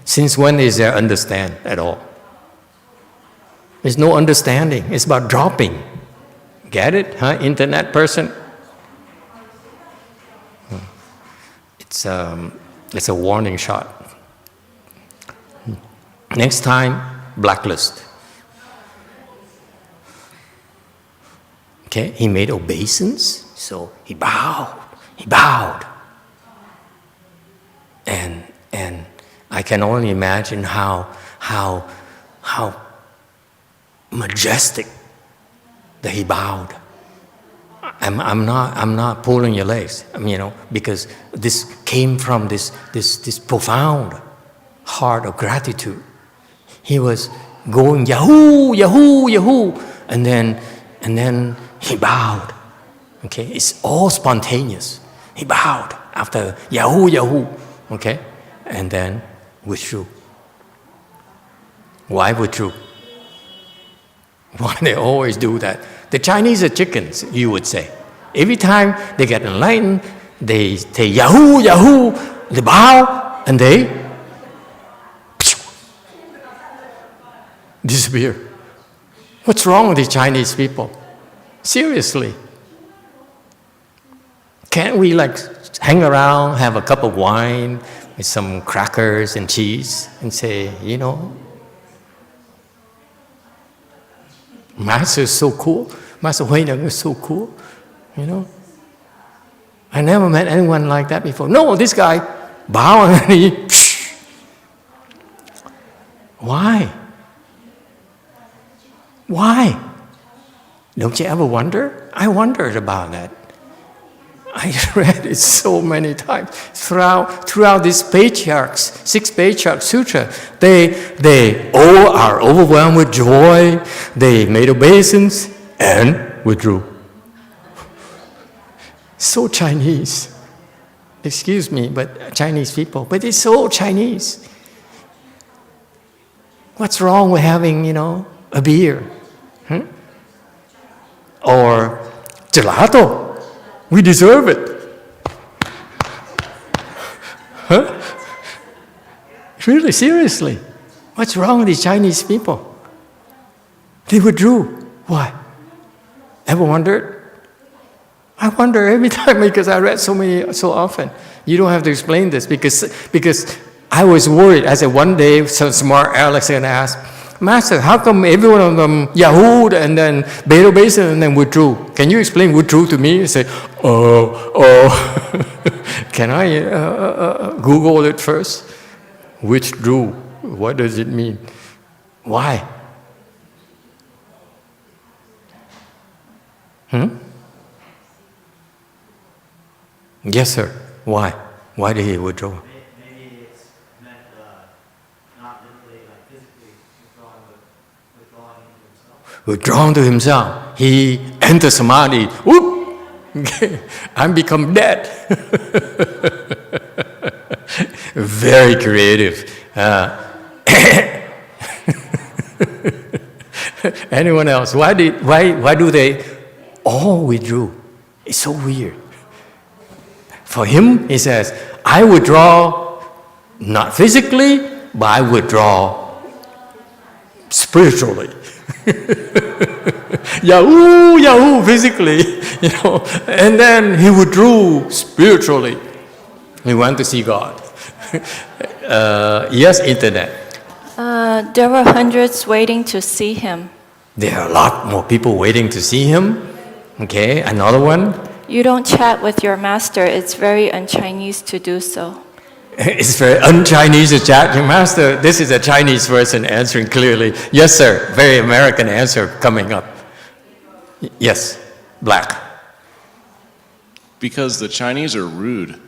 Speaker 1: Since when is there understand at all? There's no understanding. It's about dropping. Get it, huh, internet person? It's a warning shot. Next time, blacklist. Okay, he made obeisance, so he bowed. And I can only imagine how majestic that he bowed. I'm not pulling your legs, because this came from this profound heart of gratitude. He was going Yahoo, Yahoo, Yahoo, and then he bowed. Okay, it's all spontaneous. He bowed after Yahoo, Yahoo, okay, and then withdrew. Why withdrew? Why they always do that? The Chinese are chickens, you would say. Every time they get enlightened, they say Yahoo, Yahoo, they bow, and they disappear. What's wrong with the Chinese people? Seriously. Can't we hang around, have a cup of wine with some crackers and cheese and say, Master is so cool. Master Huineng is so cool. I never met anyone like that before. No, this guy bow and he. Why? Why? Don't you ever wonder? I wondered about that. I read it so many times throughout these patriarchs, 6th Patriarch Sutra. They all are overwhelmed with joy. They made obeisance and withdrew. So Chinese. Excuse me, but Chinese people. But it's so Chinese. What's wrong with having, a beer? Or gelato? We deserve it. Huh? Really, seriously. What's wrong with these Chinese people? They withdrew. Why? Ever wondered? I wonder every time because I read so often. You don't have to explain this because I was worried. I said one day some smart Alex and asked, Master, how come every one of them Yahooed and then Beto Basin and then withdrew? Can you explain withdrew to me? I said, can I Google it first? Withdrew. What does it mean? Why? Yes, sir. Why? Why did he withdraw?
Speaker 5: Maybe it's meant not literally, physically
Speaker 1: withdrawn to himself. He enters samadhi. Whoop! Okay. I'm become dead. Very creative. Anyone else? Why do they all withdrew? It's so weird. For him, he says, I withdraw not physically, but I withdraw spiritually. Yahoo, physically, and then he withdrew spiritually. He went to see God. Yes, internet.
Speaker 4: There were hundreds waiting to see him.
Speaker 1: There are a lot more people waiting to see him. Okay, another one.
Speaker 4: You don't chat with your master. It's very un-Chinese to do so.
Speaker 1: It's very un-Chinese to chat your master. This is a Chinese person answering clearly. Yes, sir. Very American answer coming up. Yes, black.
Speaker 2: Because the Chinese are rude.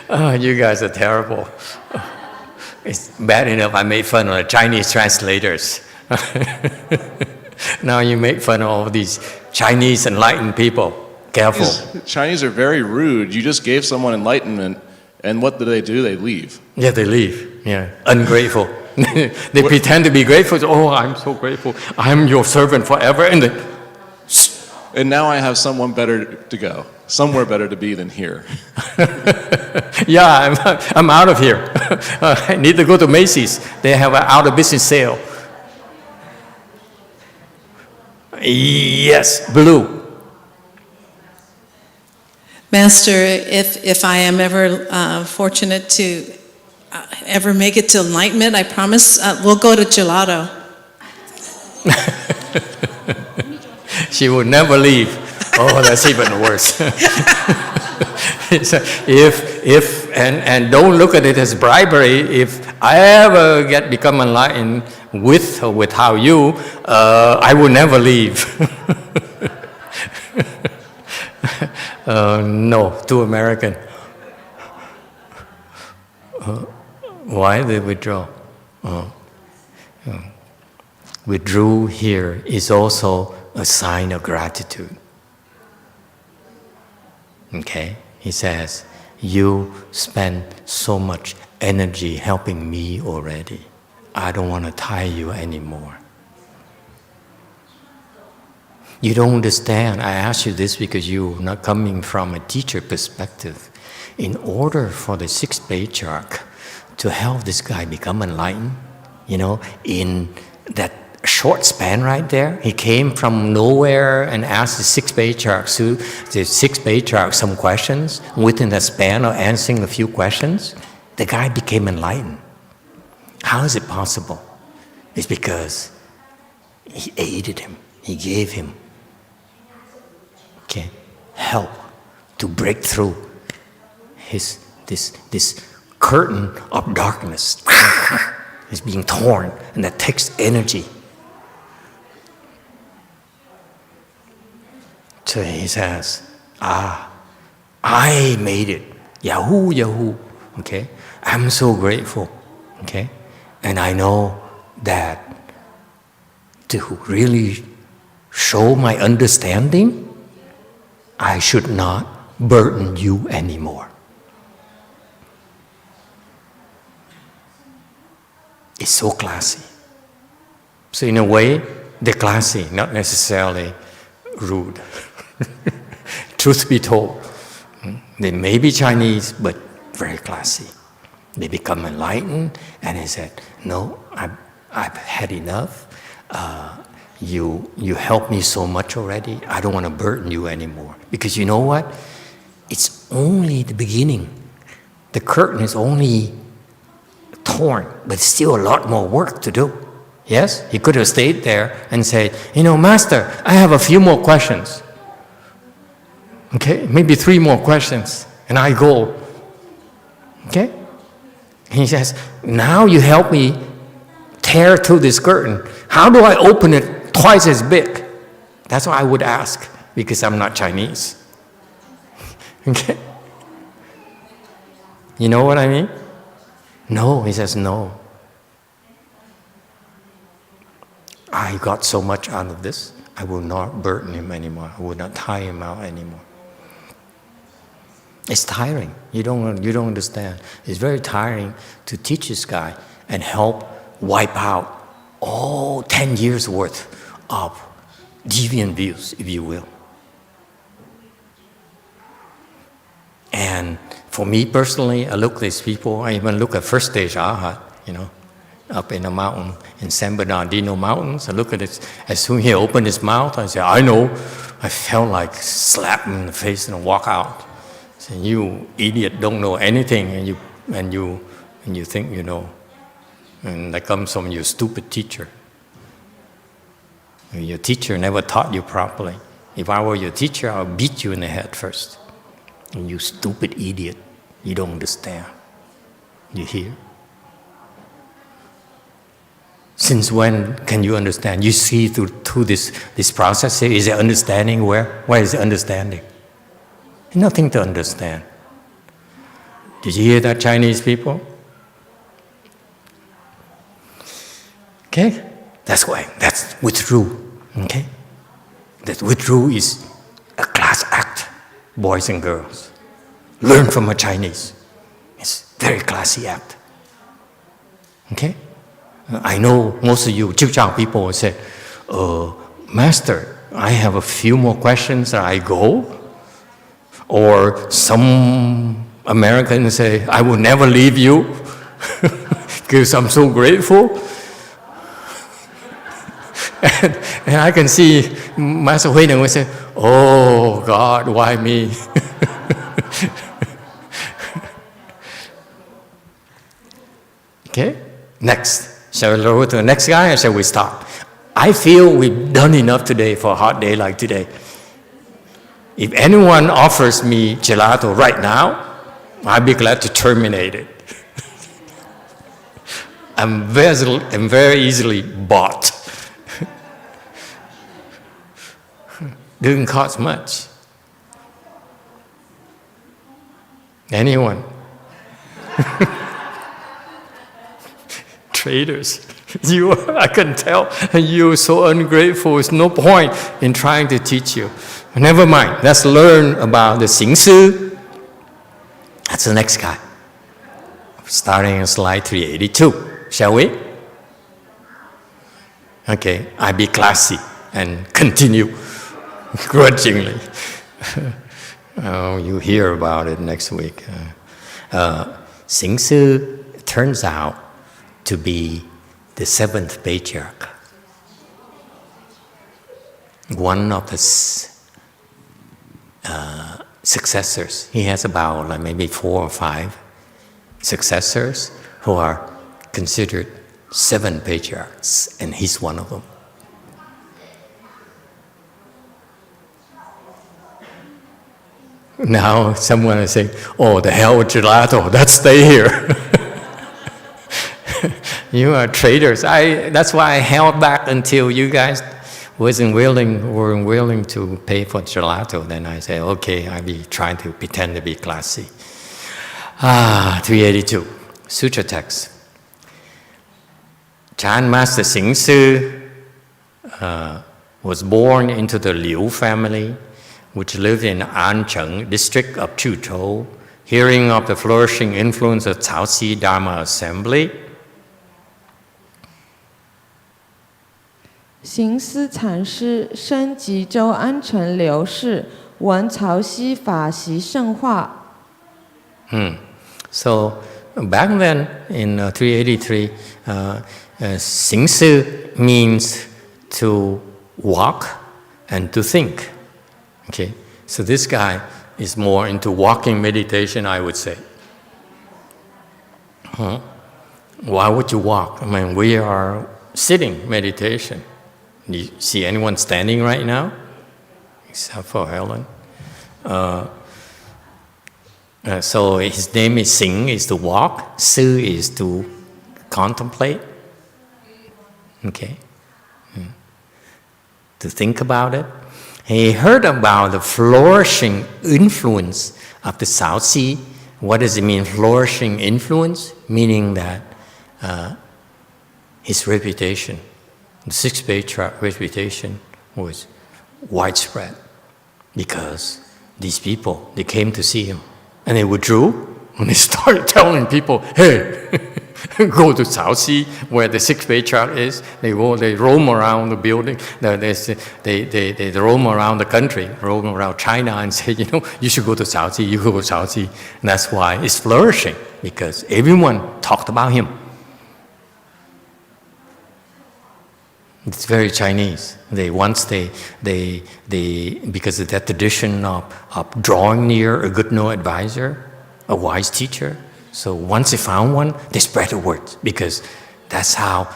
Speaker 1: Oh, you guys are terrible. It's bad enough I made fun of the Chinese translators. Now you make fun of all these Chinese enlightened people. Careful.
Speaker 2: Chinese are very rude. You just gave someone enlightenment, and what do? They leave.
Speaker 1: Yeah, they leave. Yeah, ungrateful. They pretend to be grateful. Oh, I'm so grateful. I'm your servant forever.
Speaker 2: And now I have someone better to go. Somewhere better to be than here.
Speaker 1: Yeah, I'm out of here. I need to go to Macy's. They have an out of business sale. Yes, blue.
Speaker 6: Master, if I am ever fortunate to ever make it to enlightenment, I promise we'll go to gelato.
Speaker 1: She will never leave. Oh, that's even worse. And don't look at it as bribery. If I ever become enlightened, with or without you, I will never leave. No, too American. Why they withdraw? Withdrew here is also a sign of gratitude. Okay? He says, you spend so much energy helping me already. I don't want to tie you anymore. You don't understand. I ask you this because you're not coming from a teacher perspective. In order for the 6th Patriarch to help this guy become enlightened, in that short span right there, he came from nowhere and asked the 6th Patriarch some questions. Within the span of answering a few questions, the guy became enlightened. How is it possible? It's because he aided him. He gave him help to break through this curtain of darkness. It's being torn, and that takes energy. So he says, I made it. Yahoo. Okay? I'm so grateful. Okay? And I know that to really show my understanding, I should not burden you anymore. It's so classy. So in a way, they're classy, not necessarily rude. Truth be told, they may be Chinese, but very classy. They become enlightened, and they said, no, I've had enough. You helped me so much already. I don't want to burden you anymore. Because you know what? It's only the beginning. The curtain is only torn, but still a lot more work to do. Yes? He could have stayed there and said, Master, I have a few more questions. Okay? Maybe 3 more questions, and I go. Okay? He says, now you help me tear through this curtain. How do I open it twice as big? That's what I would ask, because I'm not Chinese. Okay? You know what I mean? No, he says, no. I got so much out of this, I will not burden him anymore. I will not tie him out anymore. It's tiring. You don't understand. It's very tiring to teach this guy and help wipe out all 10 years worth of deviant views, if you will. And for me personally, I look at these people, I even look at first stage Arhat, up in the mountain, in San Bernardino Mountains. I look at it, as soon as he opened his mouth, I say, I know. I felt like slap him in the face and walk out. I say, you idiot, don't know anything, and you think you know. And that comes from your stupid teacher. Your teacher never taught you properly. If I were your teacher, I would beat you in the head first. And you stupid idiot, you don't understand. You hear? Since when can you understand? You see through this process, is there understanding where? Where is the understanding? Nothing to understand. Did you hear that, Chinese people? Okay? That's why, that's withdrew. Okay? That withdrew is a class act, boys and girls. Learn from a Chinese. It's a very classy act. Okay? I know most of you Jiu-Jiao people will say, Master, I have a few more questions and I go. Or some Americans say, I will never leave you because I'm so grateful. And I can see Master Hui will say, oh God, why me? Okay, next. Shall we go to the next guy or shall we stop? I feel we've done enough today for a hot day like today. If anyone offers me gelato right now, I'd be glad to terminate it. I'm very easily bought. Didn't cost much. Anyone? Traders, I can tell you're so ungrateful. There's no point in trying to teach you. Never mind. Let's learn about the Xíng Sī. That's the next guy. Starting on slide 382. Shall we? Okay, I be classy and continue grudgingly. Oh, you hear about it next week. Xíng Sī turns out to be the 7th Patriarch. One of the successors. He has about like maybe 4 or 5 successors who are considered 7 patriarchs, and he's one of them. Now someone is saying, oh, the hell with gelato, let's stay here. You are traitors. That's why I held back until you guys weren't willing to pay for gelato. Then I say, okay, I'll be trying to pretend to be classy. 382, Sutra Text. Chan Master Xíng Sī was born into the Liu family, which lived in Ancheng, district of Chuzhou, hearing of the flourishing influence of CáoXī Dharma Assembly.
Speaker 3: 行思禅师生吉州安城刘氏，闻曹溪法席盛化。
Speaker 1: So back then in 383, Xíng Sī means to walk and to think. Okay, so this guy is more into walking meditation, I would say. Why would you walk? I mean, we are sitting meditation. Do you see anyone standing right now? Except for Helen. So his name is Xíng, is to walk. Sī is to contemplate. Okay. To think about it. He heard about the flourishing influence of the CáoXī. What does it mean, flourishing influence? Meaning that his reputation, the 6th Patriarch reputation, was widespread because these people, they came to see him and they withdrew and they started telling people, hey, go to CáoXī where the 6th Patriarch is. They roam around the building, they roam around the country, roam around China and say, you should go to CáoXī, you go to CáoXī. And that's why it's flourishing, because everyone talked about him. It's very Chinese. Because of that tradition of drawing near a good no advisor, a wise teacher. So once they found one, they spread the word, because that's how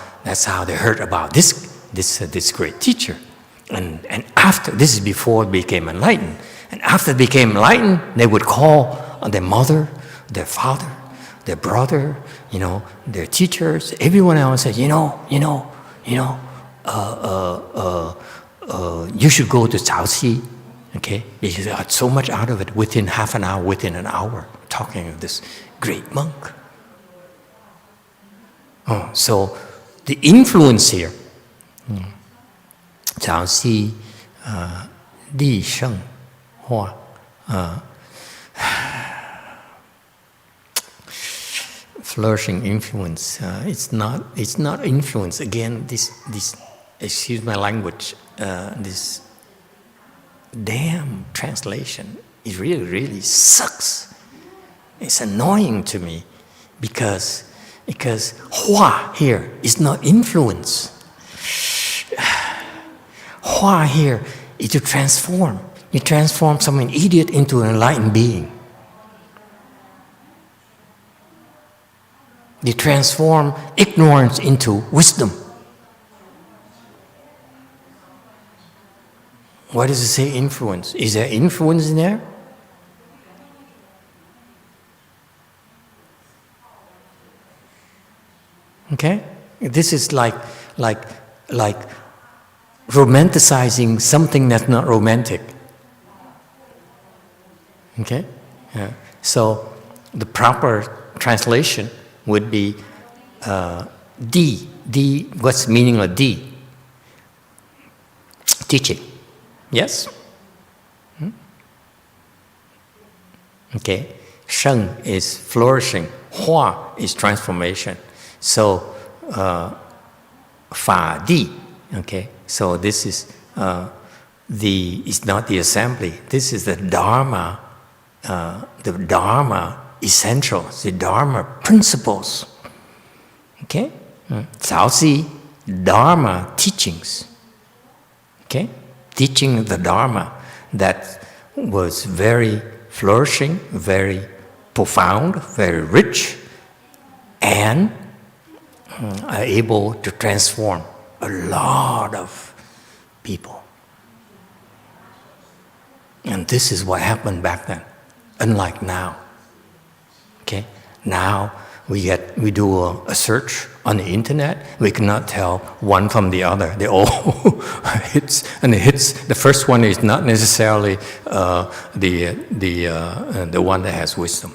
Speaker 1: they heard about this great teacher. And after, this is before it became enlightened. And after it became enlightened, they would call their mother, their father, their brother, their teachers, everyone else said, you should go to CáoXī, okay? Because I got so much out of it within half an hour, within an hour, talking of this great monk. So the influence here, CáoXī, Li Shèng Huà, flourishing influence. It's not influence. Again, this excuse my language, this damn translation, it really sucks. It's annoying to me because Hua here is not influence. Hua here is to transform. You transform some idiot into an enlightened being. You transform ignorance into wisdom. Why does it say influence? Is there influence in there? Okay? This is like romanticizing something that's not romantic. Okay? Yeah. So the proper translation would be D. D, what's the meaning of D? Teaching. Yes? Okay. Shèng is flourishing. Huà is transformation. So, Fa Di. Okay. So this is it's not the assembly. This is the Dharma essentials, the Dharma principles. Okay? CáoXī, Dharma teachings. Okay? Teaching the Dharma that was very flourishing, very profound, very rich, and are able to transform a lot of people. And this is what happened back then, unlike now. Okay? Now we do a search on the internet. We cannot tell one from the other. They all hits, and the hits. The first one is not necessarily the one that has wisdom.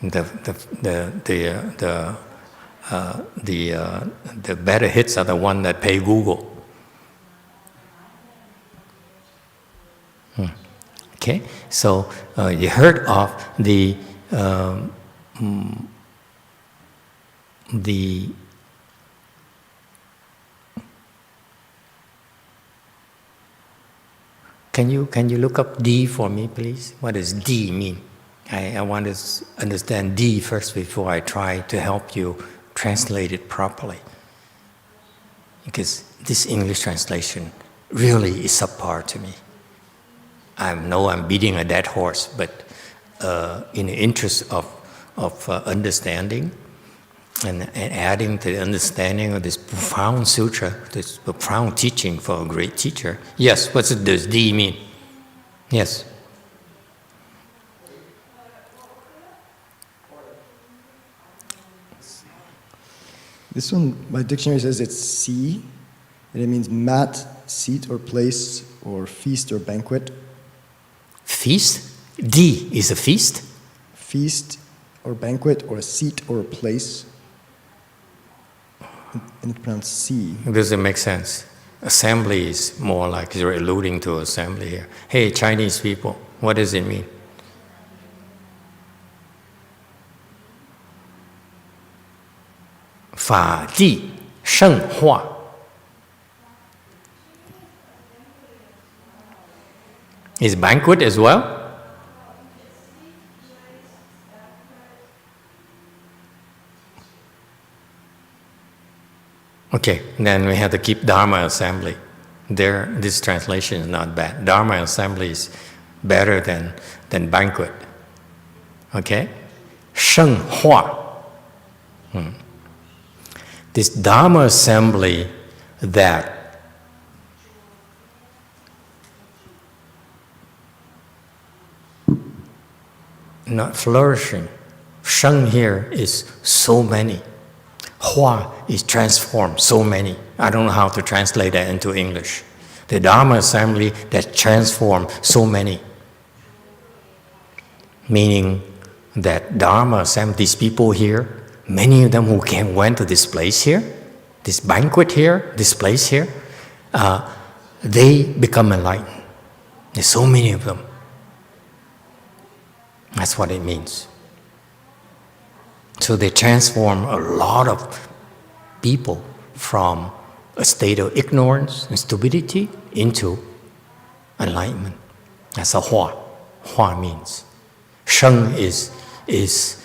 Speaker 1: The better hits are the one that pay Google. Okay, so you heard of the Can you look up D for me, please? What does D mean? I want to understand D first before I try to help you translate it properly. Because this English translation really is subpar to me. I know I'm beating a dead horse, but in the interest of understanding and adding to the understanding of this profound sutra, this profound teaching for a great teacher. Yes, what does D mean? Yes.
Speaker 7: This one, my dictionary says it's Sī, and it means mat, seat or place, or feast or banquet.
Speaker 1: Feast? D is a feast?
Speaker 7: Feast or banquet or a seat or a place. And it's pronounced Sī.
Speaker 1: Does it make sense? Assembly is more like you're alluding to assembly here. Hey, Chinese people, what does it mean? Fa Di Shèng Huà. Is banquet as well? Okay, then we have to keep Dharma Assembly. This translation is not bad. Dharma Assembly is better than banquet. Okay? Shèng Huà. This Dharma Assembly that not flourishing. Shèng here is so many. Huà is transformed, so many. I don't know how to translate that into English. The Dharma Assembly that transformed so many. Meaning that Dharma Assembly, these people here, many of them who went to this place here, this banquet here, this place here, they become enlightened. There's so many of them. That's what it means. So they transform a lot of people from a state of ignorance and stupidity into enlightenment. That's what Hua. Hua means. Shèng is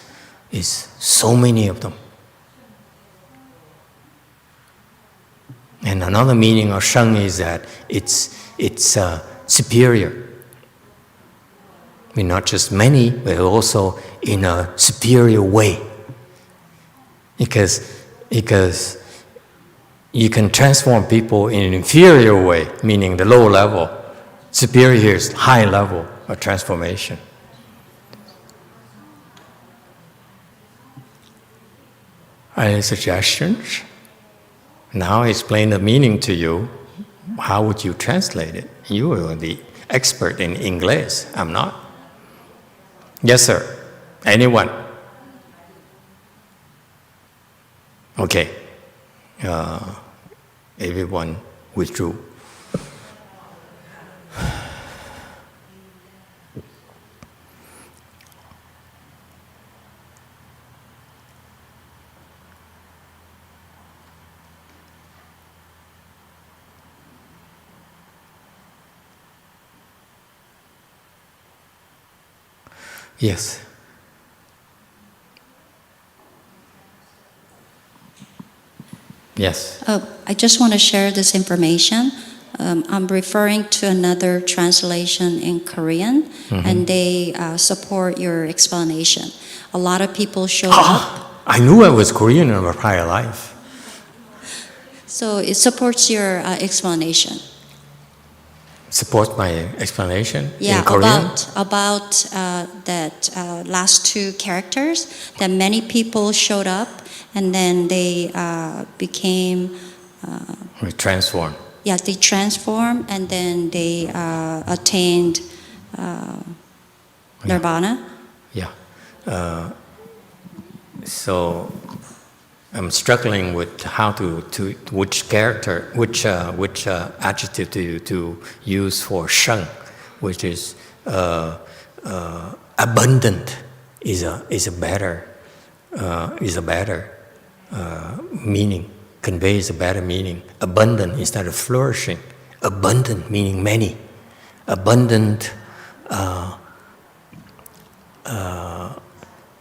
Speaker 1: so many of them. And another meaning of Shèng is that it's superior. I mean, not just many, but also in a superior way. Because you can transform people in an inferior way, meaning the low level. Superior is high level of transformation. Any suggestions? Now I explain the meaning to you. How would you translate it? You are the expert in English. I'm not. Yes, sir. Anyone? Okay. Everyone withdrew. Yes. Yes.
Speaker 8: I just want to share this information. I'm referring to another translation in Korean, and they support your explanation. A lot of people showed up.
Speaker 1: I knew I was Korean in my prior life.
Speaker 8: So it supports your explanation.
Speaker 1: Support my explanation
Speaker 8: Yeah,
Speaker 1: in Korean?
Speaker 8: about that last two characters, that many people showed up and then they became...
Speaker 1: Transform.
Speaker 8: Yeah, they transformed and then they attained Nirvana.
Speaker 1: Yeah. So I'm struggling with how to which character, which adjective to use for Shèng, which is abundant is a better meaning, conveys a better meaning. Abundant instead of flourishing. Abundant meaning many. Abundant.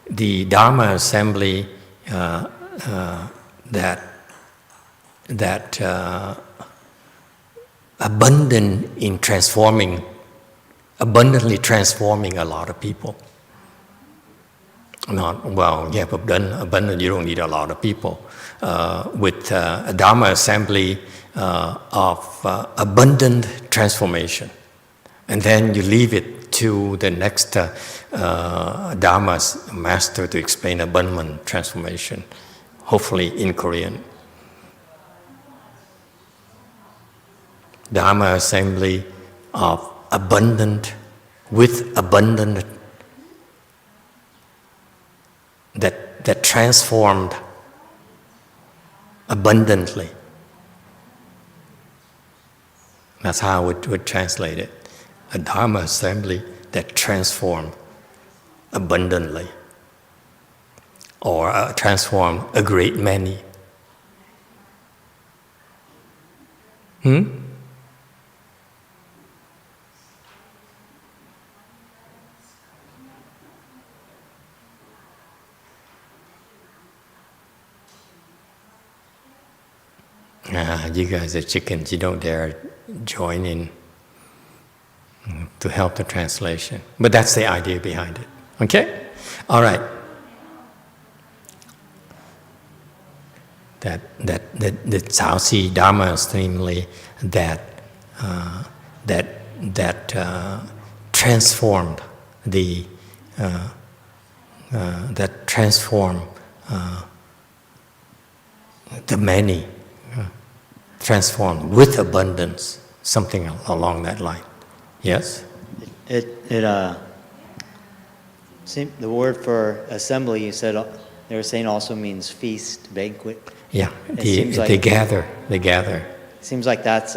Speaker 1: The Dharma Assembly that abundant in transforming, abundantly transforming a lot of people. Not, well, you have abundant, you don't need a lot of people. With a Dharma Assembly of abundant transformation. And then you leave it to the next Dharma master to explain abundant transformation, hopefully in Korean. Dharma Assembly of abundant, with abundant, that transformed abundantly. That's how I would translate it. A Dharma Assembly that transformed abundantly, or transform a great many. You guys are chickens, you don't dare join in to help the translation. But that's the idea behind it. Okay? All right. The CáoXī Dharma Assembly that transformed the many, transformed with abundance, something along that line. Yes?
Speaker 5: The word for assembly, you said, they were saying also means feast, banquet.
Speaker 1: Yeah, they gather. It
Speaker 5: Seems like that's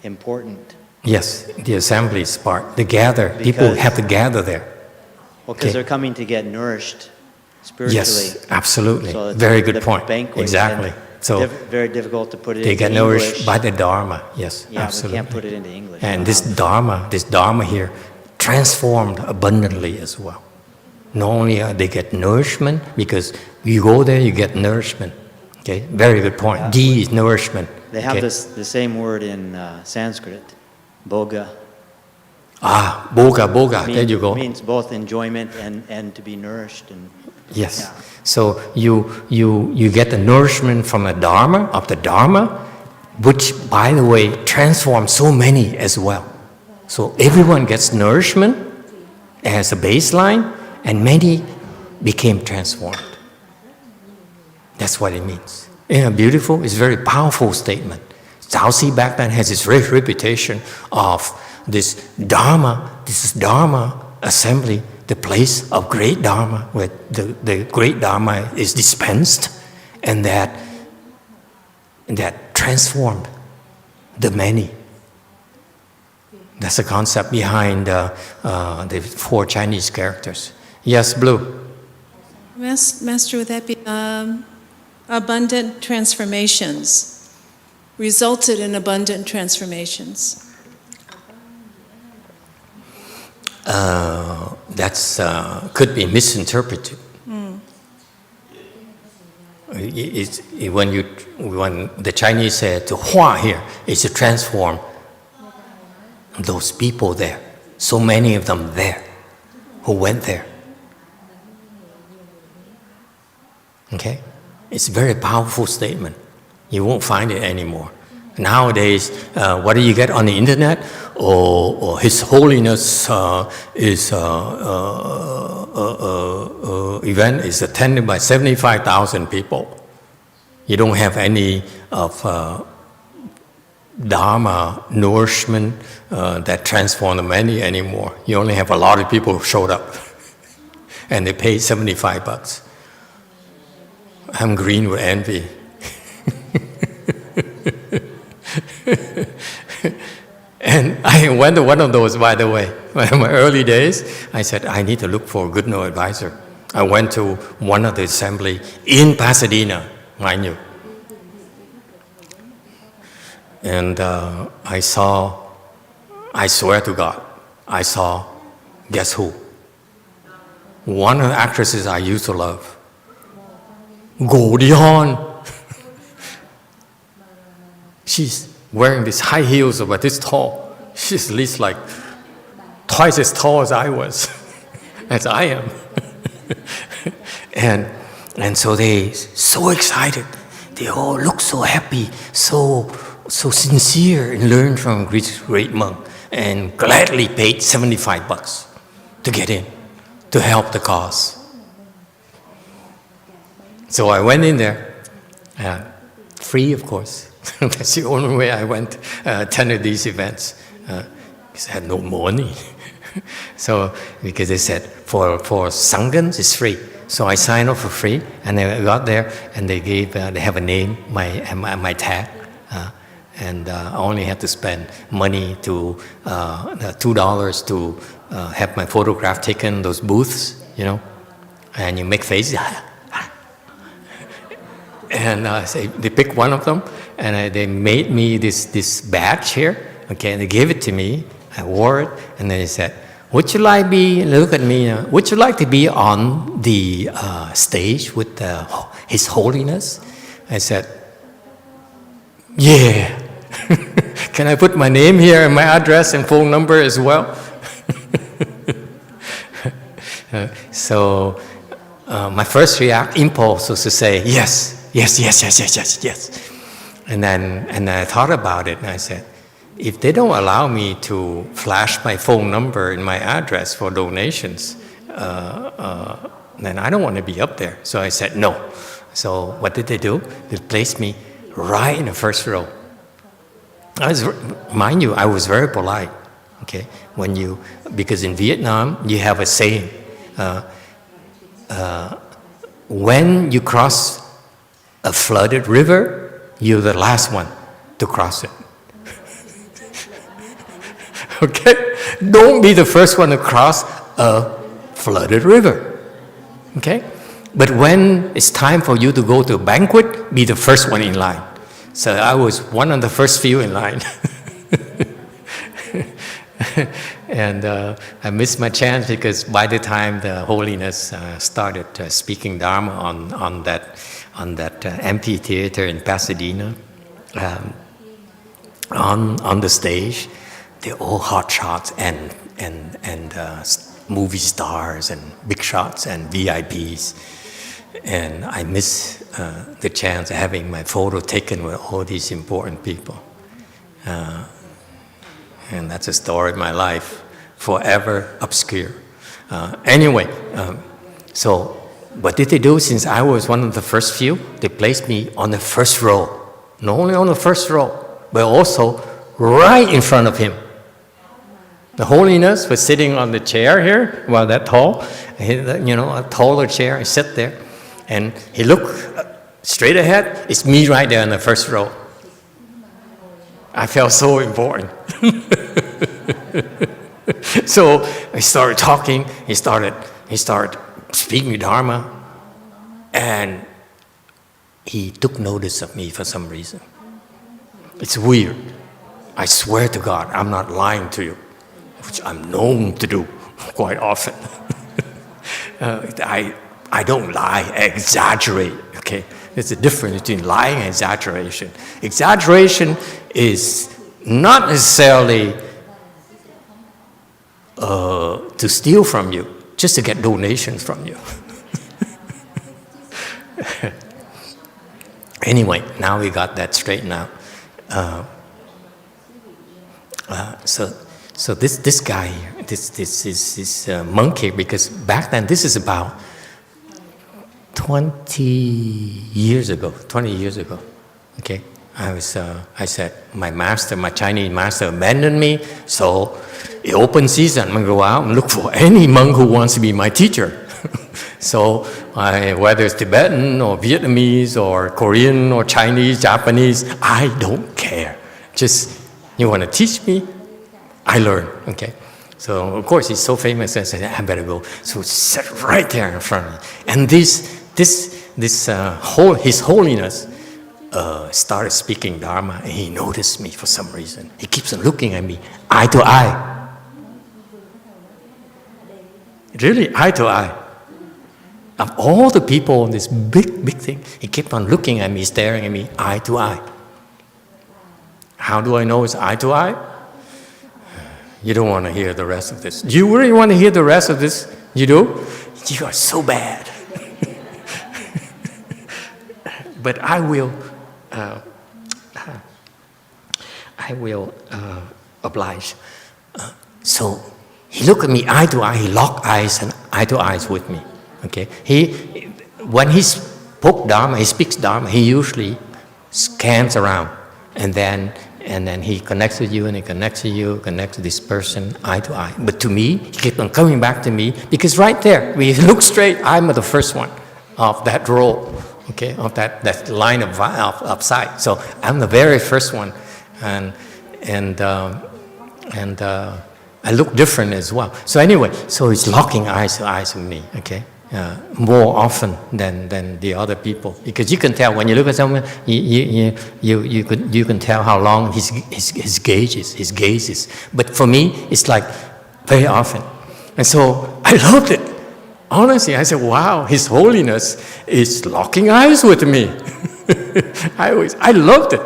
Speaker 5: important.
Speaker 1: Yes, the assembly is part. They gather. People have to gather there.
Speaker 5: Well, because they're coming to get nourished spiritually.
Speaker 1: Yes, absolutely.
Speaker 5: So
Speaker 1: very good point.
Speaker 5: Banquet,
Speaker 1: exactly. So
Speaker 5: very difficult to put it
Speaker 1: they
Speaker 5: into
Speaker 1: get
Speaker 5: English.
Speaker 1: nourished by the Dharma. Yes,
Speaker 5: yeah,
Speaker 1: absolutely.
Speaker 5: we can't put it into English.
Speaker 1: And this Dharma here, transformed abundantly as well. Not only they get nourishment, because you go there, you get nourishment. Okay, very good point.
Speaker 5: Yeah.
Speaker 1: D is nourishment.
Speaker 5: They have the same word in Sanskrit, boga.
Speaker 1: Boga, there you go.
Speaker 5: It means both enjoyment and to be nourished.
Speaker 1: Yes.
Speaker 5: Yeah.
Speaker 1: So you get the nourishment from the Dharma, which, by the way, transforms so many as well. So everyone gets nourishment as a baseline, and many became transformed. That's what it means. Beautiful, it's a very powerful statement. CáoXī back then has this rich reputation of this Dharma Assembly, the place of great Dharma, where the great Dharma is dispensed, and that transformed the many. That's the concept behind the 4 Chinese characters. Yes, Blue.
Speaker 6: Master, would that be abundant transformations? Resulted in abundant transformations.
Speaker 1: That's could be misinterpreted. When the Chinese say to Hua here, is to transform those people there. So many of them there, who went there. Okay, it's a very powerful statement. You won't find it anymore. Nowadays, what do you get on the internet? Or His Holiness event is attended by 75,000 people. You don't have any of Dharma nourishment that transform the many anymore. You only have a lot of people who showed up, and they paid $75. I'm green with envy. And I went to one of those, by the way. In my early days, I said, I need to look for a good no advisor. I went to one of the assembly in Pasadena, mind you. And I swear to God, I saw, guess who? One of the actresses I used to love. Goldie Hawn. She's wearing these high heels about this tall. She's at least like twice as tall as I was, as I am. and so they so excited. They all look so happy, so sincere, and learned from a great monk, and gladly paid $75 to get in, to help the cause. So I went in there, free of course. That's the only way I went, attended these events, because I had no money. So, because they said, for Sanghans, it's free. So I signed up for free, and I got there, and they have a name, my tag, and I only had to spend money to, $2 to have my photograph taken, those booths, and you make faces. And they picked one of them, and they made me this badge here. Okay, and they gave it to me. I wore it, and then they said, "Would you like look at me? Would you like to be on the stage with His Holiness?" I said, "Yeah." Can I put my name here and my address and phone number as well? So my first impulse was to say yes. And then I thought about it, and I said, if they don't allow me to flash my phone number and my address for donations, then I don't want to be up there. So I said no. So what did they do? They placed me right in the first row. Mind you, I was very polite. Okay, because in Vietnam you have a saying, when you cross a flooded river, you're the last one to cross it. Okay? Don't be the first one to cross a flooded river. Okay? But when it's time for you to go to a banquet, be the first one in line. So I was one of the first few in line. And I missed my chance because by the time the Holiness started speaking Dharma on that amphitheater in Pasadena, on the stage, they're all hot shots and movie stars and big shots and VIPs, and I miss the chance of having my photo taken with all these important people, and that's a story of my life, forever obscure. Anyway, so what did they do? Since I was one of the first few, they placed me on the first row. Not only on the first row, but also right in front of him. The Holiness was sitting on the chair here, well, that tall, a taller chair. I sat there, and he looked straight ahead. It's me right there in the first row. I felt so important. So I started talking. He started speaking Dharma, and he took notice of me for some reason. It's weird. I swear to God, I'm not lying to you, which I'm known to do quite often. I don't lie, I exaggerate, okay? There's a difference between lying and exaggeration. Exaggeration is not necessarily to steal from you, just to get donations from you. Anyway, now we got that straightened out. So this guy, this monkey, because back then, this is about 20 years ago, okay? I said, my Chinese master abandoned me, so in open season, I'm going to go out and look for any monk who wants to be my teacher. So whether it's Tibetan or Vietnamese or Korean or Chinese, Japanese, I don't care. Just, you want to teach me? I learn, okay? So, of course, he's so famous, I said, I better go. So sat right there in front of me. And His Holiness started speaking Dharma, and he noticed me for some reason. He keeps on looking at me, eye to eye. Really, eye to eye. Of all the people on this big thing, he kept on looking at me, staring at me, eye to eye. How do I know it's eye to eye? You don't want to hear the rest of this. Do you really want to hear the rest of this? You do? You are so bad. But I will oblige. So he looked at me eye to eye. He locked eyes and eye to eyes with me. Okay. When he spoke Dharma, he speaks Dharma. He usually scans around, and then he connects with you, and he connects to you, connects to this person eye to eye. But to me, he kept on coming back to me, because right there, we look straight. I'm the first one of that row. Okay, of that line of sight. So I'm the very first one, and I look different as well. So anyway, so he's locking eyes to eyes with me. Okay, more often than the other people, because you can tell when you look at someone, you can tell how long his gaze is. But for me, it's like very often, and so I loved it. Honestly, I said, wow, His Holiness is locking eyes with me. I loved it.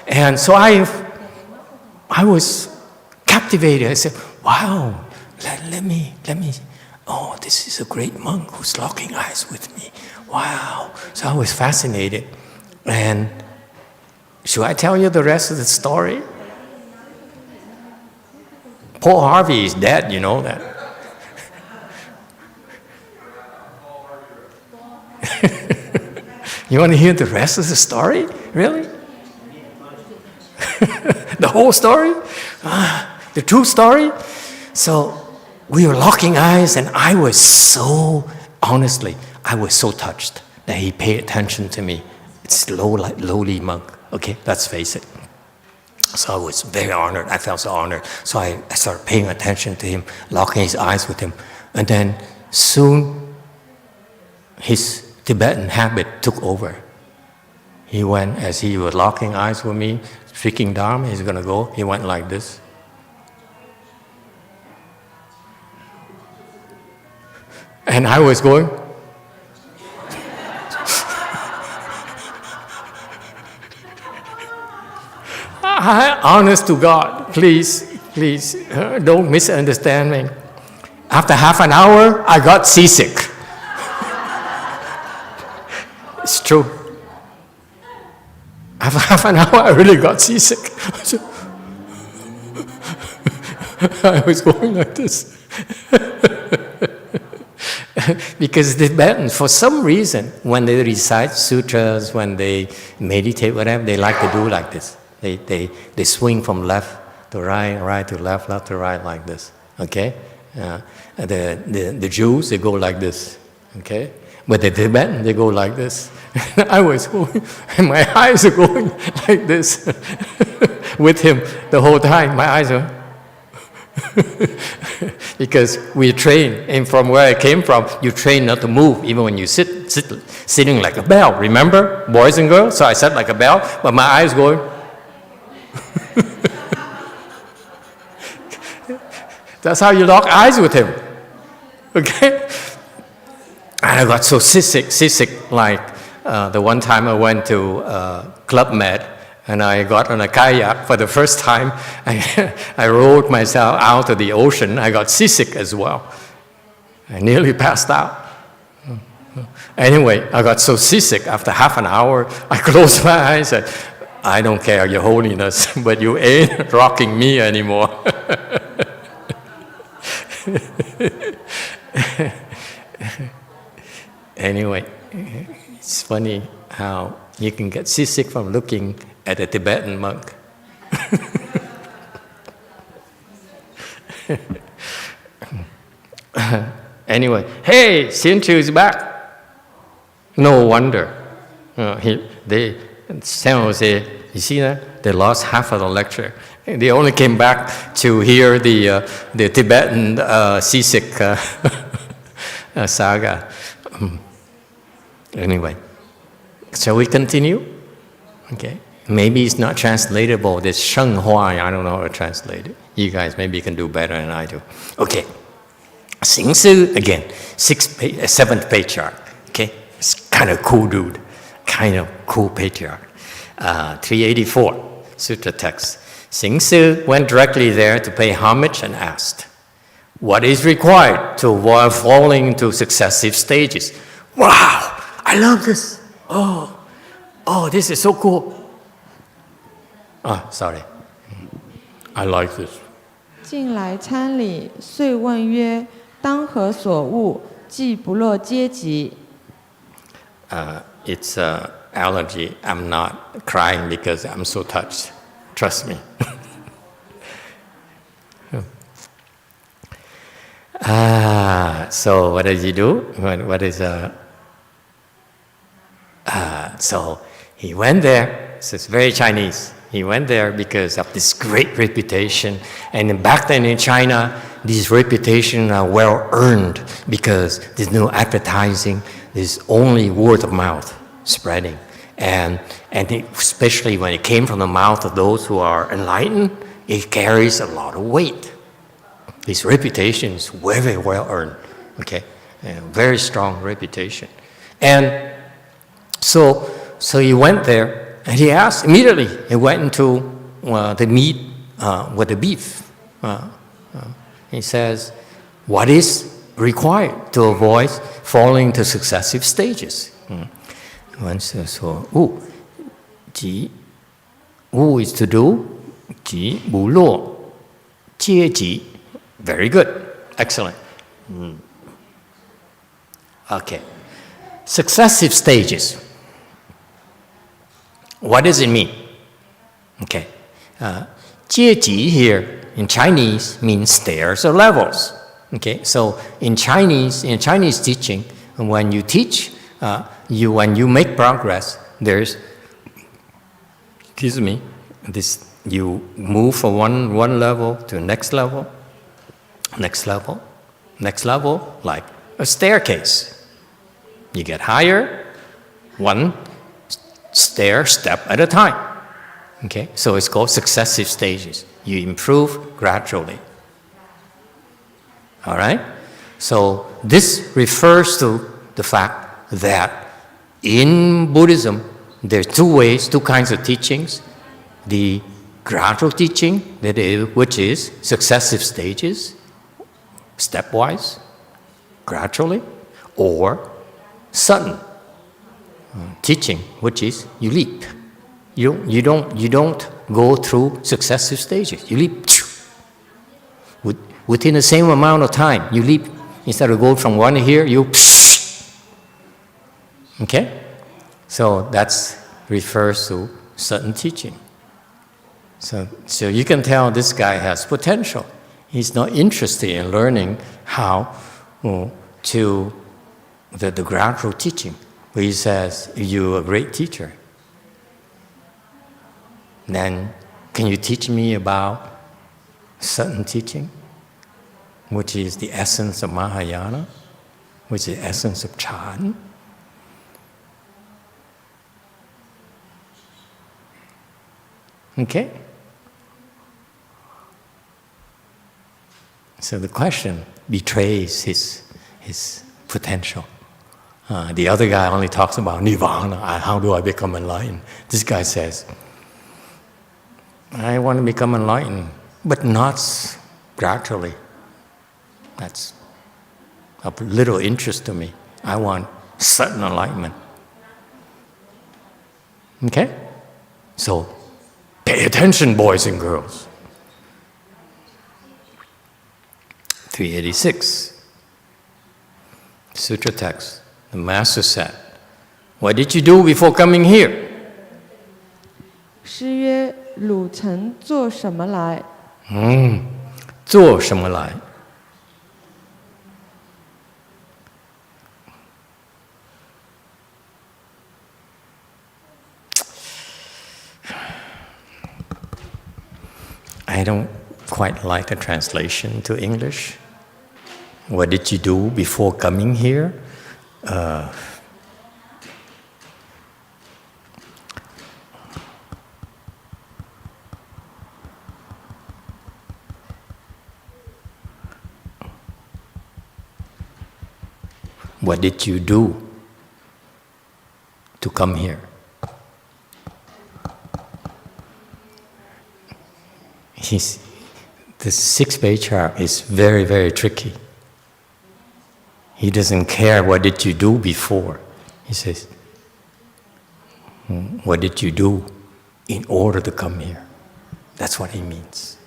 Speaker 1: And so I was captivated. I said, wow, let me, oh, this is a great monk who's locking eyes with me. Wow. So I was fascinated. And should I tell you the rest of the story? Paul Harvey is dead, you know that. You want to hear the rest of the story? Really? The whole story? The true story? So we were locking eyes, and I was so touched that he paid attention to me. It's lowly monk, okay? Let's face it. So I was very honored. I felt so honored. So I started paying attention to him, locking his eyes with him. And then soon, his Tibetan habit took over. He went, as he was locking eyes with me, speaking Dharma, he's going to go, he went like this. And I was going. Honest to God, please, don't misunderstand me. After half an hour, I got seasick. It's true. After half an hour, I really got seasick. I was going like this. Because the Tibetans, for some reason, when they recite sutras, when they meditate, whatever, they like to do like this. They swing from left to right, right to left, left to right, like this. Okay? The Jews, they go like this. Okay? But the Tibetans, they go like this. I was going, and my eyes are going like this with him the whole time. My eyes are. Because we train, and from where I came from, you train not to move even when you sitting like a bell. Remember, boys and girls? So I sat like a bell, but my eyes going. That's how you lock eyes with him. Okay? And I got so seasick like the one time I went to Club Med, and I got on a kayak for the first time. I rowed myself out to the ocean. I got seasick as well. I nearly passed out. Anyway, I got so seasick after half an hour, I closed my eyes and said, I don't care, Your Holiness, but you ain't rocking me anymore. Anyway, it's funny how you can get seasick from looking at a Tibetan monk. Anyway, hey, Xíng Sī is back. No wonder. San Jose, you see that? They lost half of the lecture. They only came back to hear the Tibetan seasick saga. Anyway, shall we continue? Okay. Maybe it's not translatable. This Shèng Huà, I don't know how to translate it. You guys maybe can do better than I do. Okay. Xíng Sī, again, 7th Patriarch. Okay. It's kind of cool dude. Kind of cool patriarch. 384, Sutra Text. Xíng Sī went directly there to pay homage and asked, what is required to avoid falling into successive stages? Wow, I love this. Oh, this is so cool. Sorry. I like this.
Speaker 3: 近来参礼，遂问曰：“当何所悟？既不落阶级。”
Speaker 1: It's an allergy. I'm not crying because I'm so touched. Trust me. So what does he do? What is so he went there. So it's very Chinese. He went there because of this great reputation. And back then in China, these reputations are well earned because there's no advertising. There's only word of mouth spreading. And especially when it came from the mouth of those who are enlightened, it carries a lot of weight. His reputation is very well earned, okay? Very strong reputation. And so he went there, and he asked, immediately, he went into the meat with the beef. He says, what is required to avoid falling into successive stages? One says, so, wu is to do, ji bu luo, jie ji. Very good, excellent. Okay, successive stages. What does it mean? Okay, jie ji here in Chinese means stairs or levels. Okay, so in Chinese teaching, when you teach, when you make progress, there's, you move from one level to the next level, like a staircase. You get higher, one step at a time. Okay, so it's called successive stages. You improve gradually. All right? So this refers to the fact that in Buddhism, there's two kinds of teachings. The gradual teaching, which is successive stages, stepwise, gradually, or sudden teaching, which is you leap. You don't go through successive stages. You leap. Within the same amount of time, you leap Instead of go from one here, you okay? So that's refers to certain teaching. So you can tell this guy has potential. He's not interested in learning how to the gradual teaching. But he says, you're a great teacher. Then can you teach me about certain teaching, which is the essence of Mahayana, which is the essence of Chan? Okay? So the question betrays his potential. The other guy only talks about Nirvana. How do I become enlightened? This guy says, I want to become enlightened, but not gradually. That's of little interest to me. I want sudden enlightenment. Okay? So, pay attention, boys and girls. 386. Sutra Text. The Master said, what did you do before coming here?
Speaker 3: 师曰：汝曾做什么来？
Speaker 1: 做什么来？ I don't quite like the translation to English. What did you do before coming here? What did you do to come here? The 6th Patriarch is very, very tricky. He doesn't care what did you do before. He says, what did you do in order to come here? That's what he means.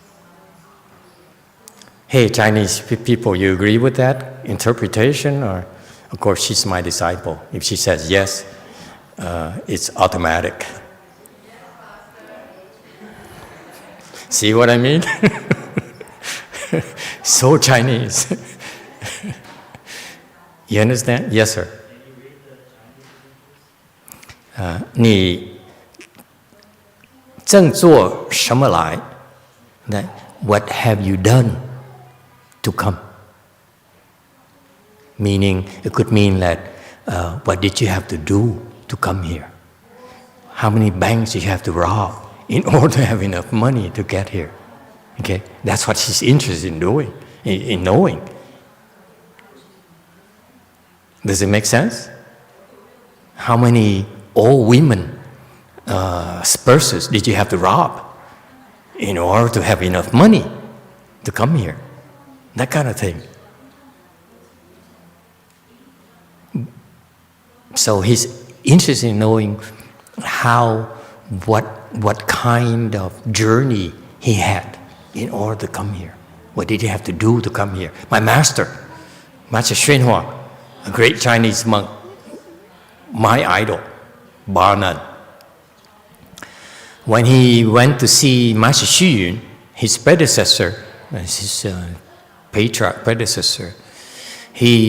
Speaker 1: Hey, Chinese people, you agree with that interpretation? Or, of course, she's my disciple. If she says yes, it's automatic. See what I mean? So Chinese. You understand? Yes, sir. 你正做什么来? That what have you done to come? Meaning, it could mean that what did you have to do to come here? How many banks did you have to rob in order to have enough money to get here? Okay, that's what she's interested in doing, in knowing. Does it make sense? How many old women purses did you have to rob in order to have enough money to come here? That kind of thing. So he's interested in knowing what kind of journey he had in order to come here. What did he have to do to come here? My master, Master Shèng Huà, a great Chinese monk, my idol, bar none. When he went to see Master Xu Yun, his predecessor, his patriarch predecessor,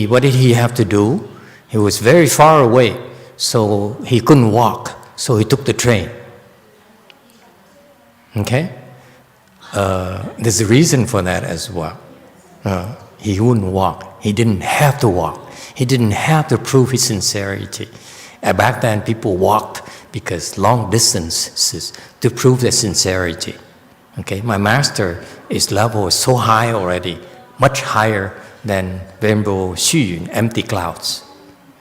Speaker 1: what did he have to do? He was very far away, so he couldn't walk, so he took the train. Okay? There's a reason for that as well. He wouldn't walk. He didn't have to walk. He didn't have to prove his sincerity. Back then, people walked because long distances to prove their sincerity. Okay, my master, his level is so high already, much higher than Venerable Xu Yun, empty clouds,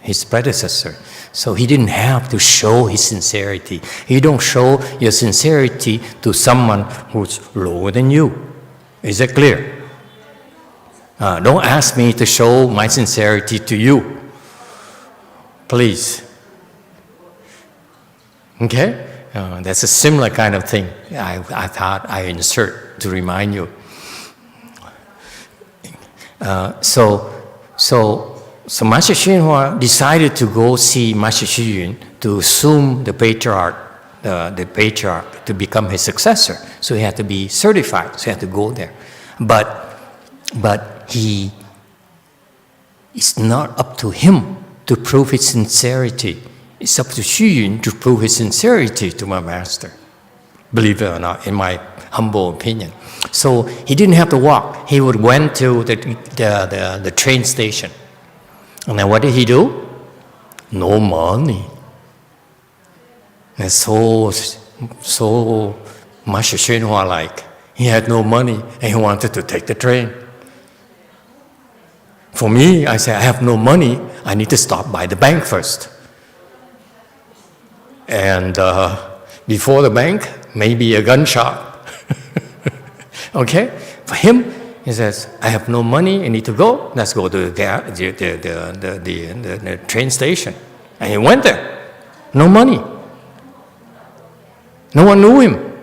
Speaker 1: his predecessor. So he didn't have to show his sincerity. You don't show your sincerity to someone who's lower than you. Is that clear? Don't ask me to show my sincerity to you. Please. Okay? That's a similar kind of thing I thought I insert to remind you. So So Master Shèng Huà decided to go see Master Xu Yun to assume the patriarch to become his successor. So he had to be certified. So he had to go there. But it's not up to him to prove his sincerity. It's up to Xu Yun to prove his sincerity to my master. Believe it or not, in my humble opinion. So he didn't have to walk. He went to the train station. And then what did he do? No money. And so Master Shèng Huà like. He had no money and he wanted to take the train. For me, I said, I have no money. I need to stop by the bank first. And before the bank, maybe a gun shop. Okay? For him, he says, I have no money, I need to go. Let's go to the train station. And he went there. No money. No one knew him.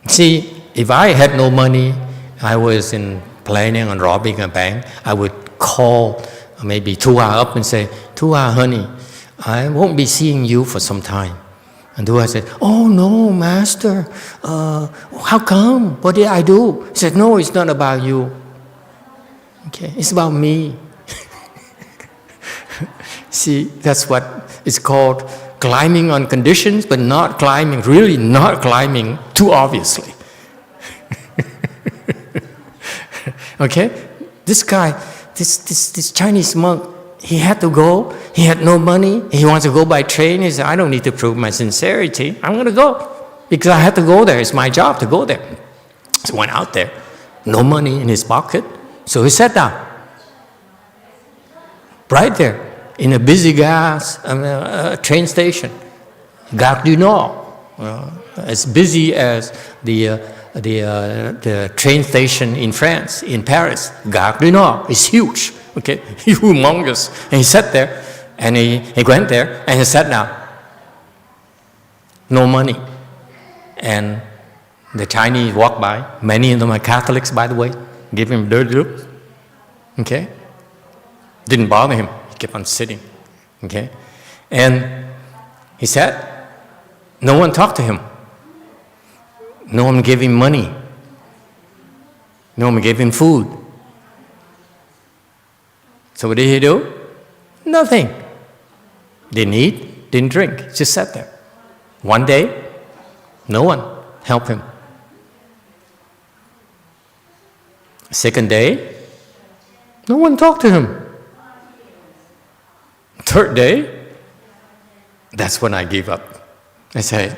Speaker 1: See, if I had no money, I was planning on robbing a bank, I would call maybe Thua up and say, Thua, honey, I won't be seeing you for some time. And Thua said, oh no, master, how come? What did I do? He said, no, it's not about you. Okay, it's about me. See, that's what is called climbing on conditions, but not climbing too obviously. Okay? This guy, this Chinese monk, he had to go, he had no money, he wants to go by train. He said, I don't need to prove my sincerity, I'm going to go. Because I have to go there, it's my job to go there. So he went out there, no money in his pocket, so he sat down. Right there, in a busy train station. Gare du Nord, as busy as the train station in France, in Paris. Gare du Nord is huge, okay, humongous. And he sat there, and he went there, and he sat down. No money. And the Chinese walked by, many of them are Catholics, by the way, give him dirty looks, okay? Didn't bother him, he kept on sitting, okay? And he sat, no one talked to him. No one gave him money. No one gave him food. So what did he do? Nothing. Didn't eat, didn't drink, just sat there. One day, no one helped him. Second day, no one talked to him. Third day, that's when I gave up. I said,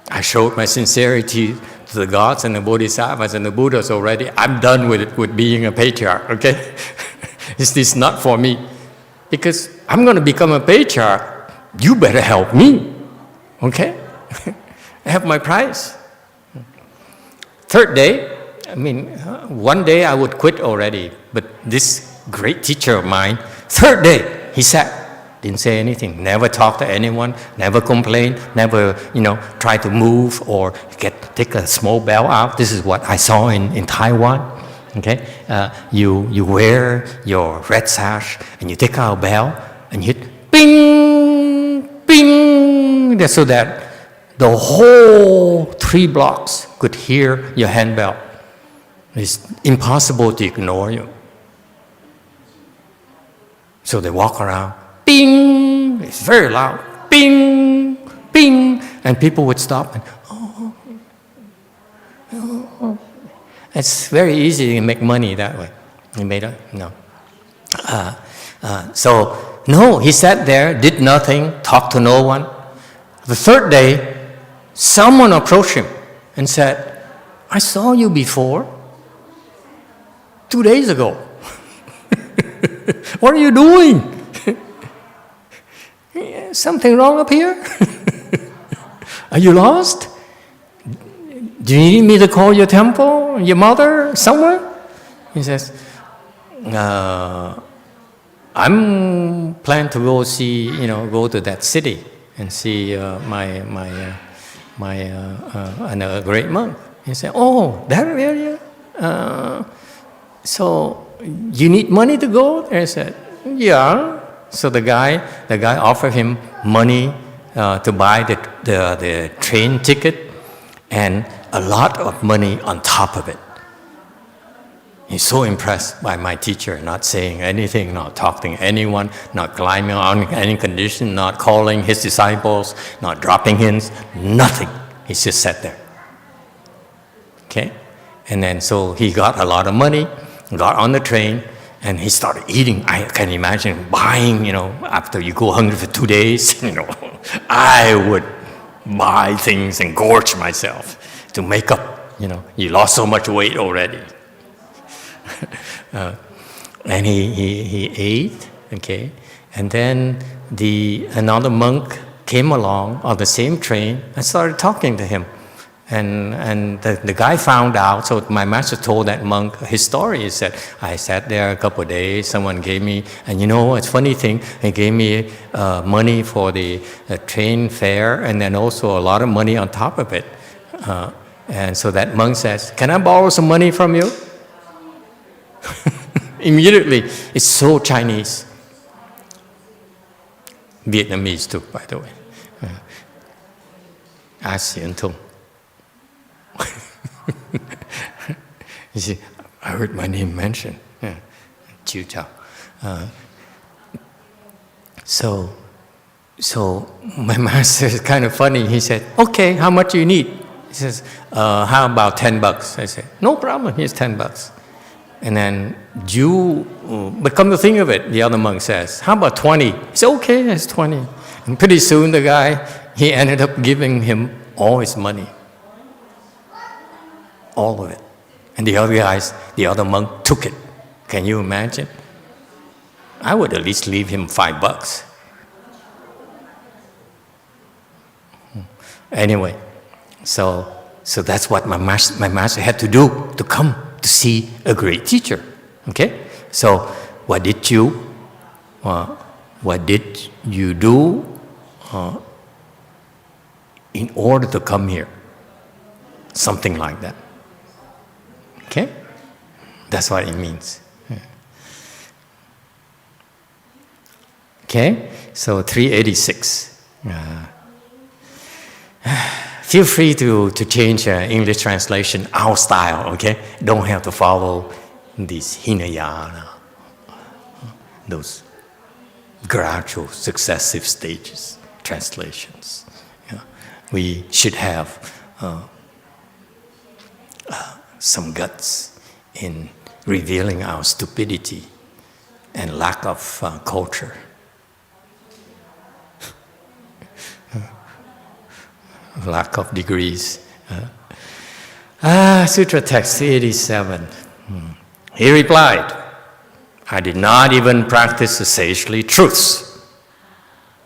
Speaker 1: I showed my sincerity to the gods and the bodhisattvas and the Buddhas already. I'm done with being a patriarch, okay? This is not for me. Because I'm going to become a patriarch, you better help me, okay? I have my price. Third day, one day I would quit already, but this great teacher of mine, third day, he sat. Didn't say anything, never talked to anyone, never complained, never, try to move or take a small bell out. This is what I saw in Taiwan, okay? You wear your red sash and you take out a bell and you hit ping, ping, so that the whole 3 blocks could hear your handbell. It's impossible to ignore you. So they walk around. Bing! It's very loud. Bing! Bing! And people would stop and, oh. It's very easy to make money that way. He made it? No. No, he sat there, did nothing, talked to no one. The third day, someone approached him and said, I saw you before, 2 days ago. What are you doing? Something wrong up here? Are you lost? Do you need me to call your temple, your mother, somewhere? He says, I'm planning to go see, go to that city and see a great monk. He said, oh, that area? so you need money to go? And I said, yeah. So the guy offered him money to buy the train ticket and a lot of money on top of it. He's so impressed by my teacher, not saying anything, not talking to anyone, not climbing on any condition, not calling his disciples, not dropping hints, nothing. He just sat there. Okay? And then so he got a lot of money, got on the train, and he started eating. I can imagine buying, after you go hungry for 2 days, I would buy things and gorge myself to make up, you lost so much weight already. And he ate, okay? And then another monk came along on the same train and started talking to him. And the guy found out, so my master told that monk his story. He said, I sat there a couple of days, someone gave me, and it's funny thing, he gave me money for the train fare and then also a lot of money on top of it. And so that monk says, can I borrow some money from you? Immediately, it's so Chinese. Vietnamese too, by the way. ASEAN too. You see, I heard my name mentioned. Chiu Chao. So my master is kind of funny. He said, okay, how much do you need? He says, how about $10? I said, no problem, here's $10. And then but come to think of it, the other monk says, how about 20? He said, okay, that's 20. And pretty soon the guy, he ended up giving him all his money. All of it. And the other monk took it. Can you imagine? I would at least leave him $5. Anyway, so that's what my master had to do to come to see a great teacher. Okay? So what did you do in order to come here? Something like that. Okay? That's what it means. Okay? So 386. Feel free to change English translation, our style, okay? Don't have to follow these Hinayana, those gradual, successive stages, translations. Yeah. We should have some guts in revealing our stupidity and lack of culture. Lack of degrees. Sutra Text 87. He replied, I did not even practice the sagely truths.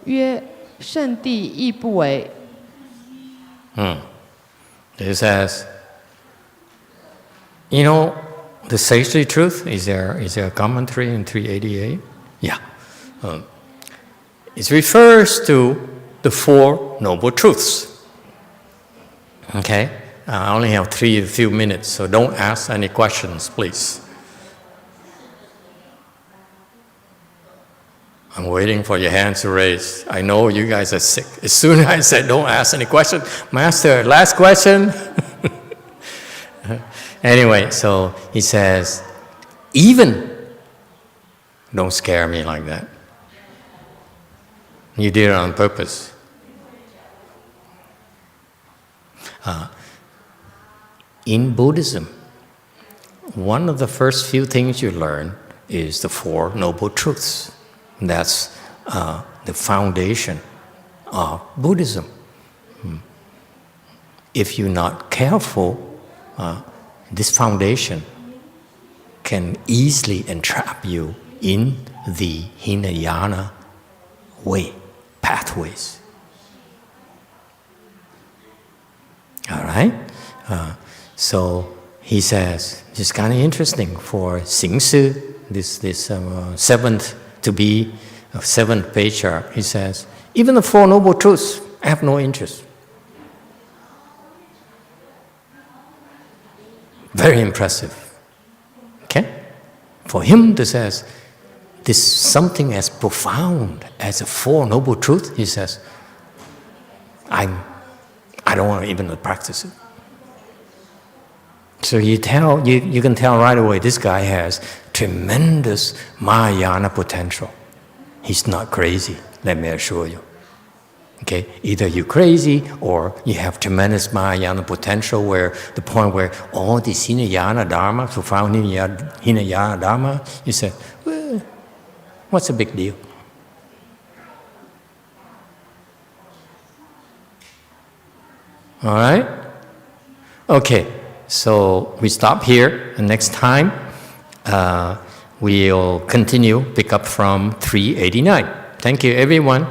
Speaker 3: 曰：圣地亦不为。
Speaker 1: He says, the sagely truth, is there a commentary in 388? Yeah. It refers to the Four Noble Truths. Okay? I only have a few minutes, so don't ask any questions, please. I'm waiting for your hands to raise. I know you guys are sick. As soon as I said don't ask any questions, Master, last question. Anyway, so he says, even, don't scare me like that. You did it on purpose. In Buddhism, one of the first few things you learn is the Four Noble Truths. That's the foundation of Buddhism. If you're not careful, this foundation can easily entrap you in the Hinayana pathways. All right? So he says, it's kind of interesting for Xíng Sī, this seventh to be a seventh patriarch. He says, even the Four Noble Truths, I have no interest. Very impressive. Okay? For him to say, this something as profound as a Four Noble Truths, he says, I don't want to even practice it. So you can tell right away this guy has tremendous Mahayana potential. He's not crazy, let me assure you. Okay, either you're crazy or you have tremendous Mahayana potential where the point where all this Hinayana Dharma, profound Hinayana Dharma, you say, well, what's the big deal? All right? Okay, so we stop here, and next time we'll continue, pick up from 389. Thank you, everyone.